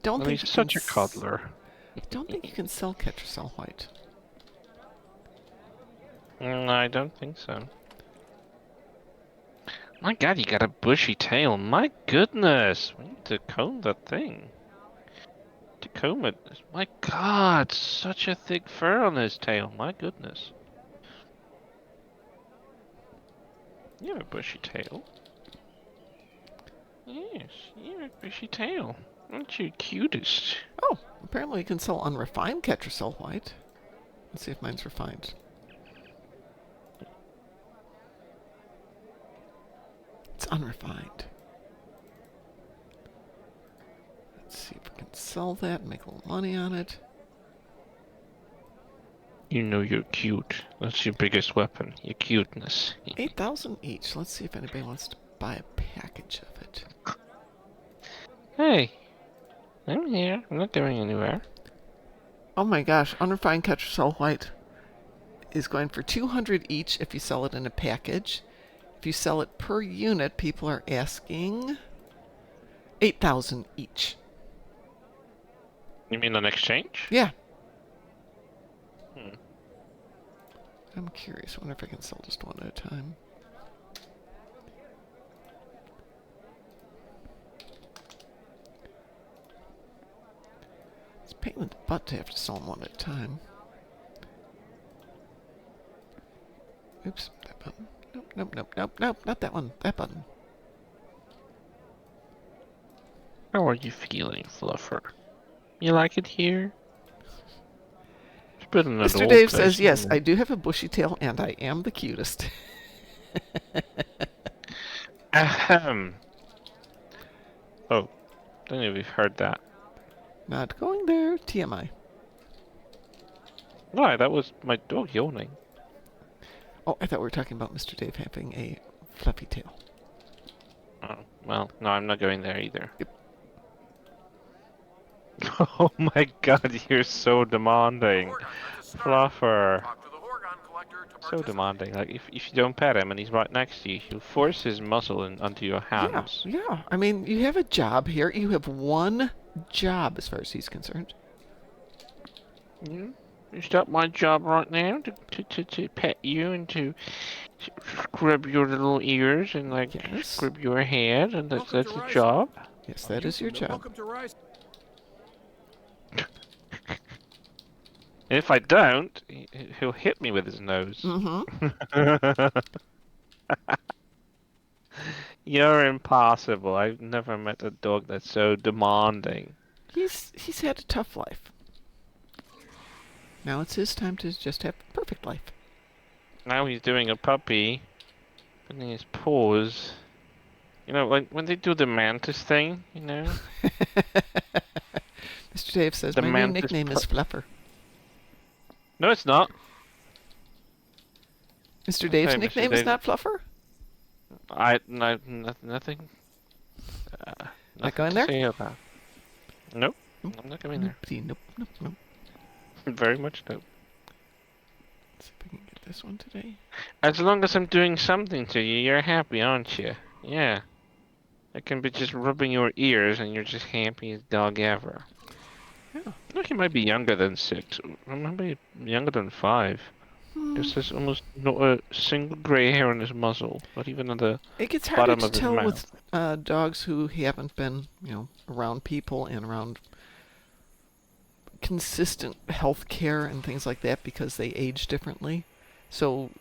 Don't Well, think he's you such a can cuddler. I don't think you can sell Ketracel White. I don't think so. My god, you got a bushy tail. My goodness. We need to comb that thing. To comb it. My god, such a thick fur on his tail. My goodness. You have a bushy tail. Yes, you have a bushy tail. Aren't you cutest? Oh, apparently you can sell unrefined Ketracel White. Let's see if mine's refined. It's unrefined. Let's see if we can sell that and make a little money on it. You know you're cute. That's your biggest weapon. Your cuteness. 8,000 each. Let's see if anybody wants to buy a package of it. Hey. I'm here. I'm not going anywhere. Oh my gosh, unrefined Ketracel White is going for 200 each if you sell it in a package. If you sell it per unit, people are asking 8,000 each. You mean an exchange? Yeah. I'm curious. I wonder if I can sell just one at a time. It's a pain in the butt to have to sell them one at a time. Oops, that button. Nope, not that one. That button. How are you feeling, Fluffer? You like it here? been in an Mr. old Dave place. says, yes, I do have a bushy tail, and I am the cutest. Ahem. Oh, don't know if you've heard that. Not going there. TMI. Why? That was my dog yawning. Oh, I thought we were talking about Mr. Dave having a fluffy tail. Oh, well, no, I'm not going there either. Yep. Oh my god, you're so demanding. Fluffer. So demanding. Like, if you don't pet him and he's right next to you, he'll force his muzzle onto your Yeah, hands. yeah. I mean, you have a job here. You have one job as far as he's concerned. Yeah. Is that my job right now? To pet you and to scrub your little ears and like Yes. scrub your head, and that's Welcome to the Rise. job? Yes, that is your job. Welcome to Rise. If I don't, he'll hit me with his nose. Mm-hmm. You're impossible. I've never met a dog that's so demanding. He's had a tough life. Now it's his time to just have a perfect life. Now he's doing a puppy, putting his paws. You know, when they do the mantis thing, you know? Mr. Dave says, The my new mantis nickname is Fluffer. No, it's not. Mr. Dave's Mr. nickname is Dave. not Fluffer? Nothing. Not going to there? say about. Nope, Nope. I'm not going there. Nope, nope, nope. Very much no. Let's see if we can get this one today. As long as I'm doing something to you, you're happy, aren't you? Yeah. I can be just rubbing your ears and you're just happiest dog ever. Yeah. Look, he might be younger than 6. Maybe younger than 5. There's almost not a single grey hair on his muzzle, not even on the It gets harder bottom to of his tell mouth. with dogs who haven't been, around people and around consistent health care and things like that because they age differently. So,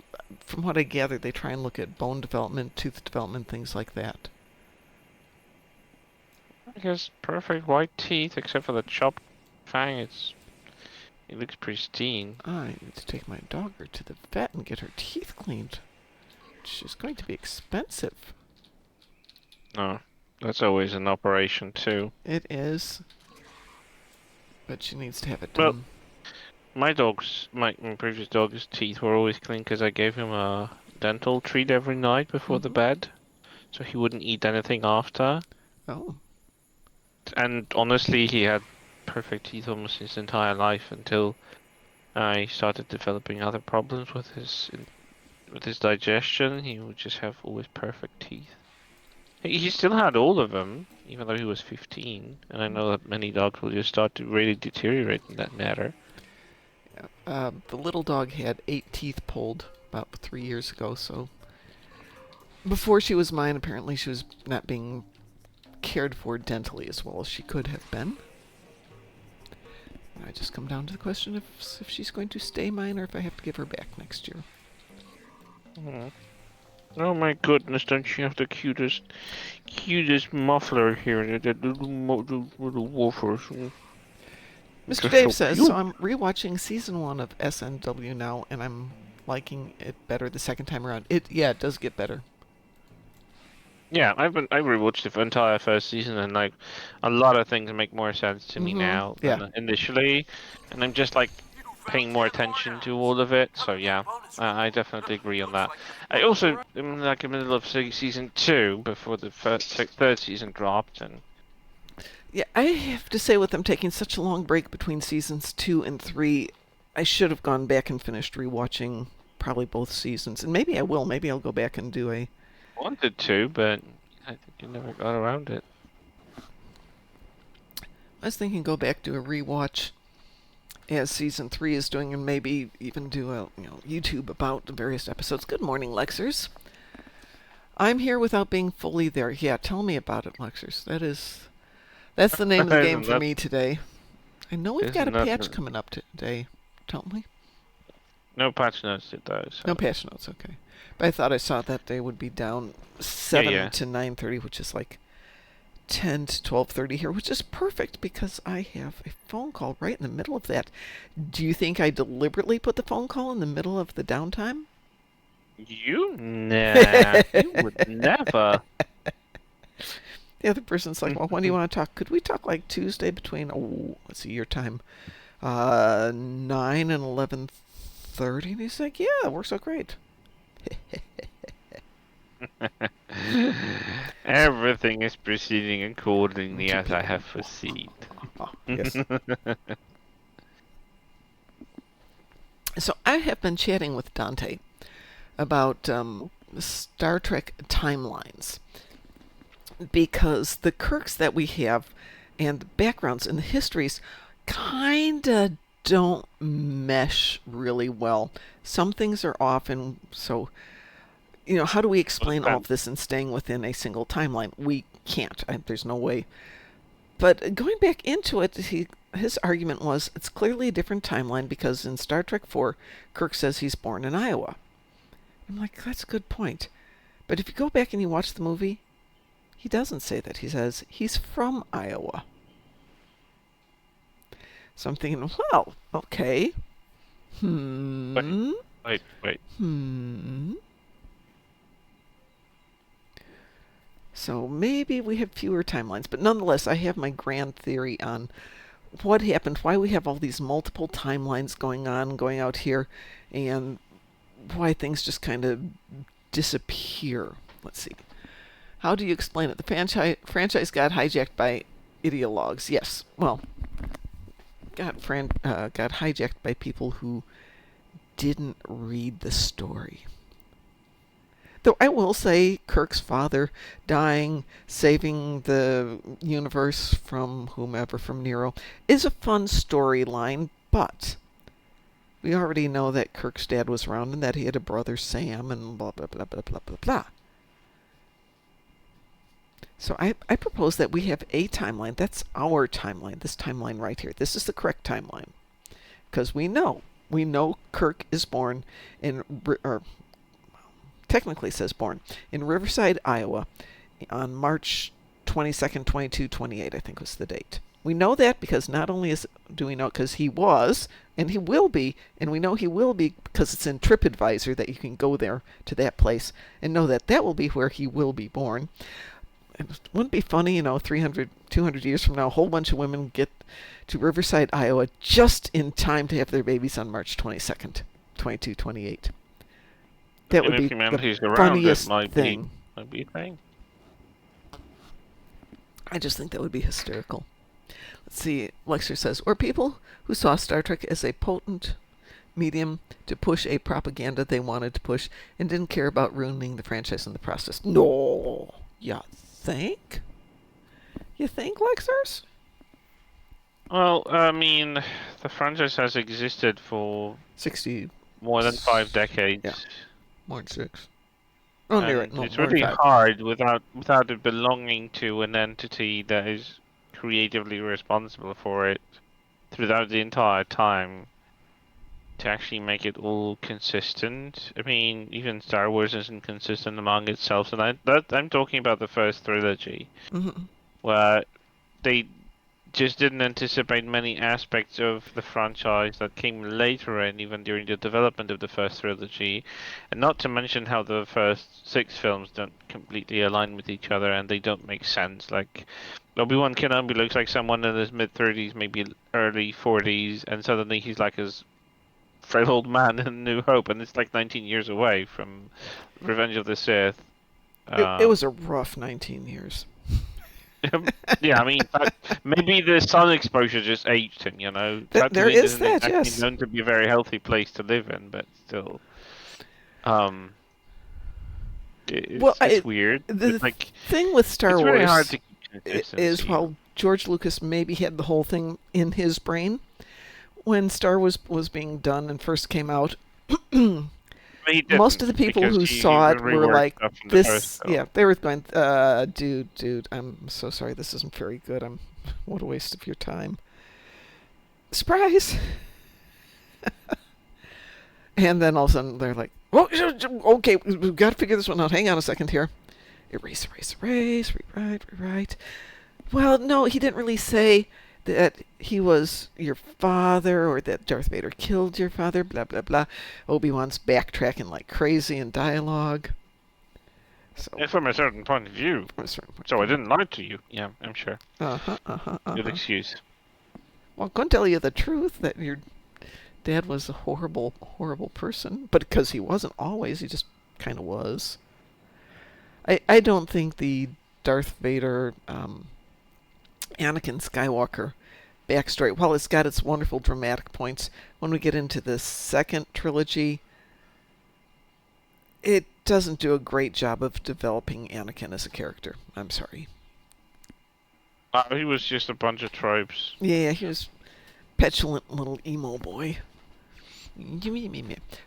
from what I gather, they try and look at bone development, tooth development, things like that. He has perfect white teeth, except for the chopped fang. It looks pristine. I need to take my dogger to the vet and get her teeth cleaned. Which is going to be expensive. No, that's always an operation too. It is. But she needs to have it Well, done. my previous dog's teeth were always clean because I gave him a dental treat every night before the bed, so he wouldn't eat anything after. Oh. And honestly, he had perfect teeth almost his entire life until I started developing other problems with his digestion. He would just have always perfect teeth. He still had all of them, even though he was 15. And I know that many dogs will just start to really deteriorate in that matter. The little dog had 8 teeth pulled about 3 years ago, so before she was mine, apparently she was not being cared for dentally as well as she could have been. I just come down to the question if she's going to stay mine or if I have to give her back next year. Oh my goodness, don't you have the cutest muffler here, that little woofers. Mr. They're Dave so says, cute. so I'm rewatching season 1 of SNW now, and I'm liking it better the second time around. It does get better. Yeah, I rewatched the entire first season, and like a lot of things make more sense to me now than initially, and I'm just like paying more attention to all of it. So yeah, I definitely agree on that. I also am like in the middle of season 2 before the third season dropped, and Yeah, I have to say with them taking such a long break between seasons 2 and 3, I should have gone back and finished rewatching probably both seasons. And maybe I will. Maybe I'll go back and do a... wanted to, but I think you never got around it. I was thinking go back do a rewatch as season 3 is doing, and maybe even do a YouTube about the various episodes. Good morning, Lexers. I'm here without being fully there. Yeah, tell me about it, Lexers. That's the name of the game for me today. I know we've got a patch coming up today, don't we? No patch notes it though. So. No patch notes, okay. But I thought I saw that they would be down 7 Yeah. to 9:30, which is like 10 to 12:30 here, which is perfect because I have a phone call right in the middle of that. Do you think I deliberately put the phone call in the middle of the downtime? You would never. The other person's like, well, when do you want to talk? Could we talk like Tuesday between, let's see, your time, 9 and 11:30? And he's like, yeah, that works out great. Everything is proceeding accordingly as I have foreseen. Yes. So I have been chatting with Dante about Star Trek timelines because the Kirks that we have and the backgrounds and the histories kind of don't mesh really well. Some things are off, and so, how do we explain all of this and staying within a single timeline? We can't. There's no way. But going back into it, his argument was it's clearly a different timeline because in Star Trek 4, Kirk says he's born in Iowa. I'm like, that's a good point. But if you go back and you watch the movie, he doesn't say that. He says he's from Iowa. So I'm thinking, well, okay. Wait. So maybe we have fewer timelines. But nonetheless, I have my grand theory on what happened, why we have all these multiple timelines going out here, and why things just kind of disappear. Let's see. How do you explain it? The franchise got hijacked by ideologues. Yes. Well, got hijacked by people who didn't read the story. Though I will say Kirk's father dying, saving the universe from whomever, from Nero, is a fun storyline, but we already know that Kirk's dad was around and that he had a brother, Sam, and blah, blah, blah, blah, blah, blah, blah. So I propose that we have a timeline. That's our timeline, this timeline right here. This is the correct timeline. Because we know Kirk is born in, or technically says born, in Riverside, Iowa on March 22nd, 2228, I think was the date. We know that because not only do we know it because he was, and he will be, and we know he will be because it's in TripAdvisor that you can go there to that place and know that that will be where he will be born. It wouldn't it be funny, 300, 200 years from now, a whole bunch of women get to Riverside, Iowa just in time to have their babies on March 22nd, 2228. That would be the funniest thing. Might be a thing. I just think that would be hysterical. Let's see. Lexer says, or people who saw Star Trek as a potent medium to push a propaganda they wanted to push and didn't care about ruining the franchise in the process. No. You think? You think, Lexers? Well, I mean, the franchise has existed for 60... more than 5 decades. Yeah. More than 6. Oh, no, it's really hard without it belonging to an entity that is creatively responsible for it throughout the entire time to actually make it all consistent. I mean, even Star Wars isn't consistent among itself, and I'm talking about the first trilogy, where they just didn't anticipate many aspects of the franchise that came later and even during the development of the first trilogy, and not to mention how the first 6 films don't completely align with each other and they don't make sense. Like, Obi-Wan Kenobi looks like someone in his mid-30s, maybe early 40s, and suddenly he's like his frail old man in New Hope, and it's like 19 years away from Revenge of the Sith. It was a rough 19 years. Yeah, I mean, maybe the sun exposure just aged him, There is that, exactly yes. known to be a very healthy place to live in, but still, it's weird. The thing with Star Wars very hard to keep consistency. is, while George Lucas maybe had the whole thing in his brain, when Star Wars was being done and first came out, most of the people who saw it were like, this, yeah, they were going, dude, I'm so sorry, this isn't very good. What a waste of your time. Surprise! And then all of a sudden they're like, well, okay, we've got to figure this one out. Hang on a second here. Erase, rewrite. Well, no, he didn't really say that he was your father or that Darth Vader killed your father, blah, blah, blah. Obi-Wan's backtracking like crazy in dialogue. So, From a certain point of view. from a certain point. So I didn't lie to you. Yeah, I'm sure. Uh-huh, uh-huh, Good uh-huh. excuse. Well, I'm going to tell you the truth that your dad was a horrible, horrible person. But because he wasn't always, he just kind of was. I don't think the Darth Vader, Anakin Skywalker backstory, while it's got its wonderful dramatic points, when we get into the second trilogy, it doesn't do a great job of developing Anakin as a character. I'm sorry. He was just a bunch of tropes. Yeah, he was petulant little emo boy.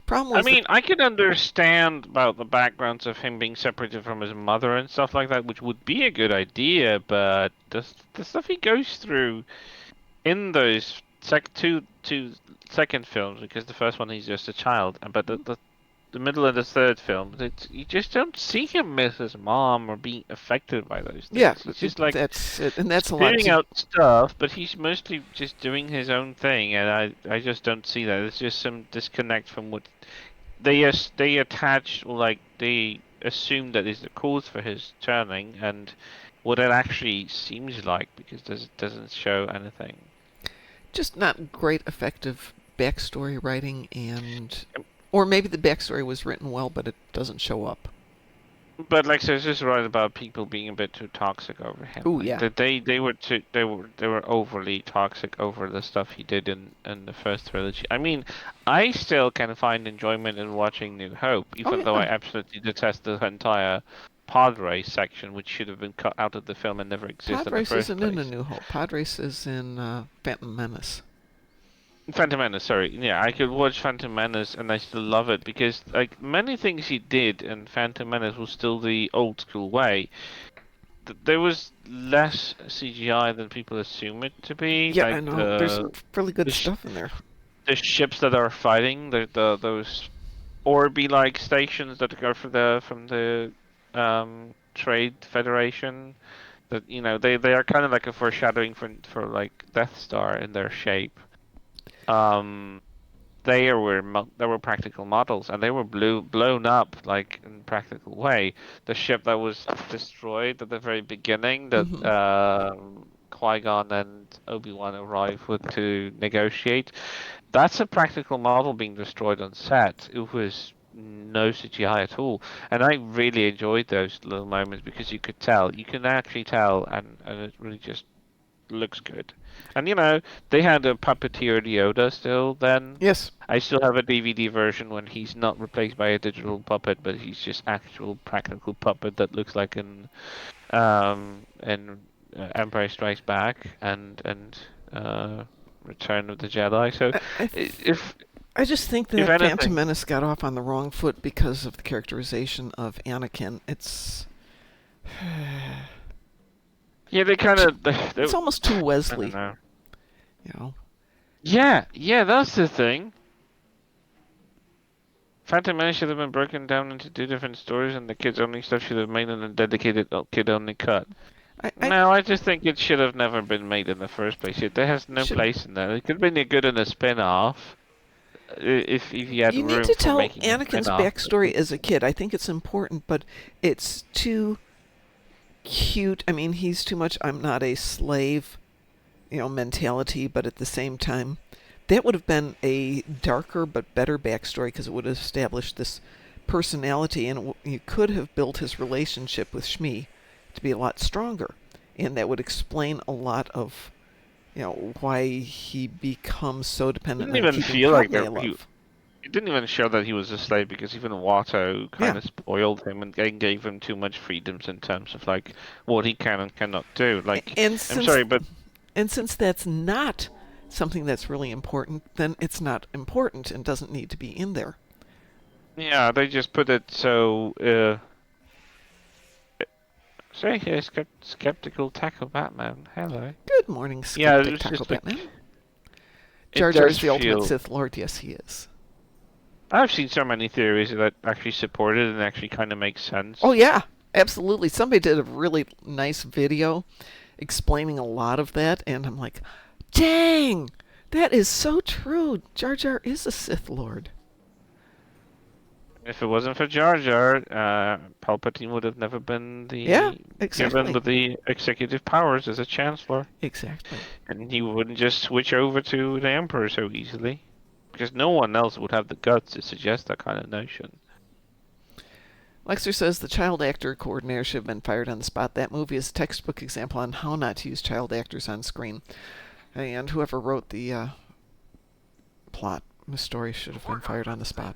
Problem I was mean, I can understand about the backgrounds of him being separated from his mother and stuff like that, which would be a good idea, but the stuff he goes through in those two second films, because the first one he's just a child, but the middle of the third film, you just don't see him miss his mom or being affected by those yeah, things. He's just like that's it, and that's a lot. spitting out stuff, but he's mostly just doing his own thing, and I just don't see that. There's just some disconnect from what they attach, like they assume that is the cause for his turning, and what it actually seems like, because it doesn't show anything. Just not great effective backstory writing, and or maybe the backstory was written well, but it doesn't show up. But like, so it's just right about people being a bit too toxic over him. Oh Like, yeah, they were too they were overly toxic over the stuff he did in the first trilogy. I mean, I still can find enjoyment in watching New Hope, oh even though I yeah. absolutely detest the entire pod race section, which should have been cut out of the film and never exist in the Podrace first isn't in A place. New Hope. Podrace is in Phantom Menace. Phantom Menace, sorry. Yeah, I could watch Phantom Menace and I still love it because like many things he did in Phantom Menace was still the old school way. There was less CGI than people assume it to be. Yeah, I Like know. There's some really the, good sh stuff in there. the ships that are fighting, the those Orby like stations that go for the from the Trade Federation. That they are kind of like a foreshadowing for like Death Star in their shape. Um, they were practical models, and they were blown up like in a practical way. The ship that was destroyed at the very beginning, that Hmm. Qui-Gon and Obi-Wan arrived with to negotiate, that's a practical model being destroyed on set. It was no CGI at all, and I really enjoyed those little moments because you can actually tell, and it really just looks good. And they had a puppeteer Yoda still then. Yes. I still have a DVD version when he's not replaced by a digital puppet, but he's just actual practical puppet that looks like in Empire Strikes Back and Return of the Jedi. So I if I just think if that Phantom anything, Menace got off on the wrong foot because of the characterization of Anakin. yeah, they kind of It's almost too I don't Wesley, know. you know. Yeah, that's the thing. Phantom Menace should have been broken down into two different stories, and the kids only stuff should have made in a dedicated kid only cut. I No, I just think it should have never been made in the first place. It has no should. place in that. It could have been a good in a spin-off, if you had You need room to for tell making a Anakin's spin-off. backstory as a kid. I think it's important, but it's too cute. I mean, he's too much I'm not a slave, mentality, but at the same time, that would have been a darker but better backstory because it would have established this personality, and you could have built his relationship with Shmi to be a lot stronger, and that would explain a lot of, why he becomes so It dependent didn't on even keeping feel like Padme that. alive. It didn't even show that he was a slave because even Watto Yeah, kind of spoiled him and gave him too much freedoms in terms of like what he can and cannot do. Like, and I'm since sorry, but and since that's not something that's really important, then it's not important and doesn't need to be in there. yeah, they just put it so. Say here, skeptical tackle Batman. Hello. Good morning, Yeah, it skeptic was Taco just like Batman. it Jar Jar's does the ultimate feel. Sith Lord. Yes, he is. I've seen so many theories that actually support it and actually kind of makes Oh sense. yeah, absolutely. Somebody did a really nice video, explaining a lot of that, and I'm like, dang, that is so true. Jar Jar is a Sith Lord. If it wasn't for Jar Jar, Palpatine would have never been Yeah, given exactly. with the executive powers as a Chancellor, Exactly. and he wouldn't just switch over to the Emperor so easily, because no one else would have the guts to suggest that kind of notion. Lexer says the child actor coordinator should have been fired on the spot. That movie is a textbook example on how not to use child actors on screen. And whoever wrote the plot, the story, should have been fired on the spot.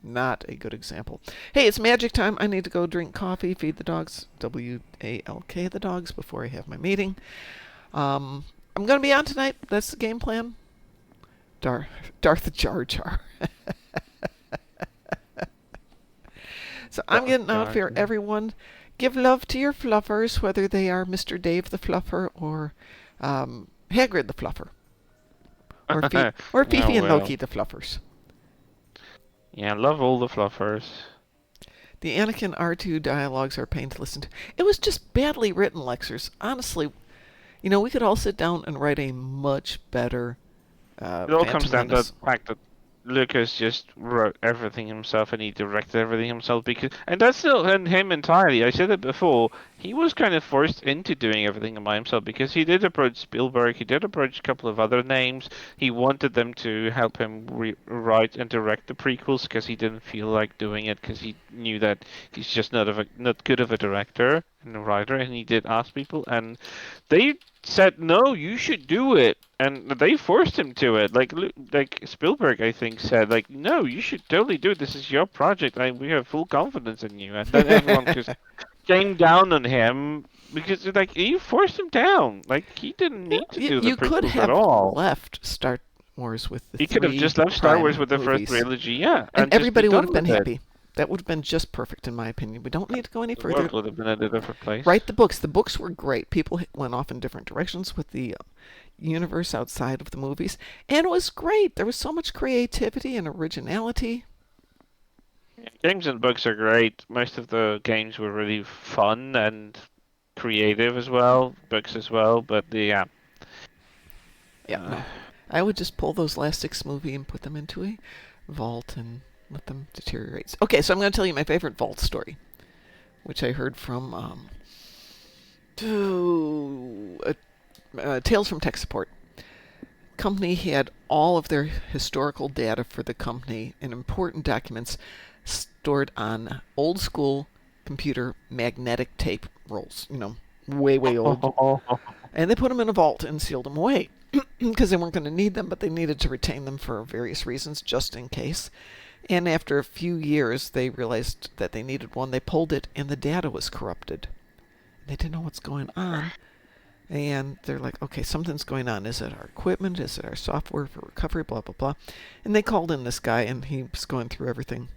Not a good example. Hey, it's magic time. I need to go drink coffee, feed the dogs, WALK the dogs, before I have my meeting. I'm going to be on tonight. That's the game plan. Darth Jar Jar. So I'm getting out of here, everyone. Give love to your fluffers, whether they are Mr. Dave the Fluffer or Hagrid the Fluffer. Or Fifi and Loki the Fluffers. Yeah, I love all the fluffers. The Anakin R2 dialogues are a pain to listen to. It was just badly written, Lexers. Honestly, we could all sit down and write a much better It all comes Phantom down to Menace. the fact that Lucas just wrote everything himself and he directed everything himself and that's not on him entirely. I said it before. He was kind of forced into doing everything by himself because he did approach Spielberg. He did approach a couple of other names. He wanted them to help him write and direct the prequels because he didn't feel like doing it because he knew that he's just not good of a director and a writer. And he did ask people, and they said, no, you should do it. And they forced him to it. Like Spielberg, I think, said, like, no, you should totally do it. This is your project. We have full confidence in you. And then everyone just came down on him because, like, you forced him down. Like, he didn't need to do the You could prequels at have all. left Star Wars with the He could have three just left Star Wars prime with the first movies. trilogy, yeah. And just be everybody would done have been with it. happy. That would have been just perfect, in my opinion. We don't need to go any The further. world would have been at a different place. Write the books. The books were great. People went off in different directions with the universe outside of the movies. And it was great. There was so much creativity and originality. Yeah, games and books are great. Most of the games were really fun and creative as well. Books as well, but yeah. No. I would just pull those last 6 movies and put them into a vault and let them deteriorate. Okay, so I'm going to tell you my favorite vault story, which I heard from Tales from Tech Support. Company had all of their historical data for the company and important documents stored on old school computer magnetic tape rolls, way, way old. And they put them in a vault and sealed them away because they weren't going to need them, but they needed to retain them for various reasons, just in case. And after a few years, they realized that they needed one. They pulled it, and the data was corrupted. They didn't know what's going on. And they're like, okay, something's going on. Is it our equipment? Is it our software for recovery? Blah, blah, blah. And they called in this guy, and he was going through everything.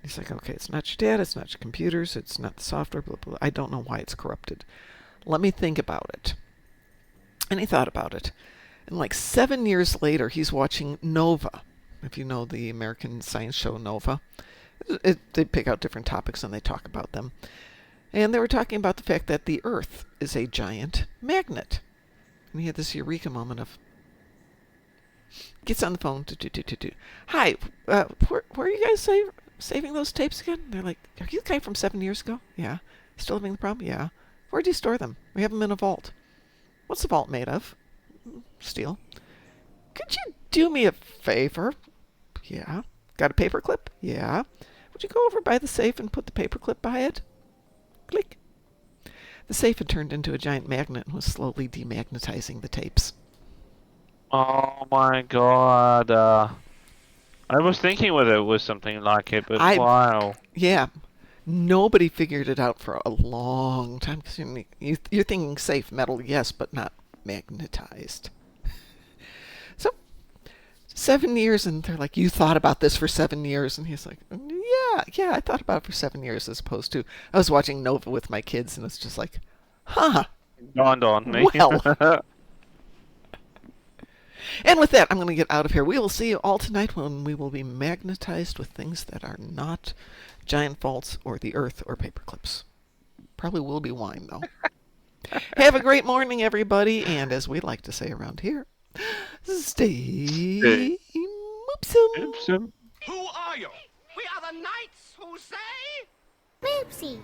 He's like, okay, it's not your data. It's not your computers. It's not the software. Blah, blah, blah. I don't know why it's corrupted. Let me think about it. And he thought about it. And like 7 years later, he's watching Nova. If you know the American science show Nova. They pick out different topics and they talk about them. And they were talking about the fact that the Earth is a giant magnet. And he had this eureka moment of, gets on the phone. Hi, where are you guys saving those tapes again? They're like, are you the guy from 7 years ago? Yeah. Still having the problem? Yeah. Where do you store them? We have them in a vault. What's the vault made of? Steel. Could you do me a favor? Yeah. Got a paperclip? Yeah. Would you go over by the safe and put the paperclip by it? Click. The safe had turned into a giant magnet and was slowly demagnetizing the tapes. Oh my god. I was thinking whether it was something like it, but wow. Yeah. Nobody figured it out for a long time. Because you're thinking safe metal, yes, but not magnetized. So, 7 years, and they're like, you thought about this for 7 years? And he's like, yeah, I thought about it for 7 years, as opposed to, I was watching Nova with my kids, and it's just like, huh. Dawned on me. Well. And with that, I'm going to get out of here. We will see you all tonight when we will be magnetized with things that are not giant vaults or the Earth or paperclips. Probably will be wine, though. Have a great morning, everybody. And as we like to say around here, stay moopsome. Oops. Who are you? We are the knights who say... Moopsy.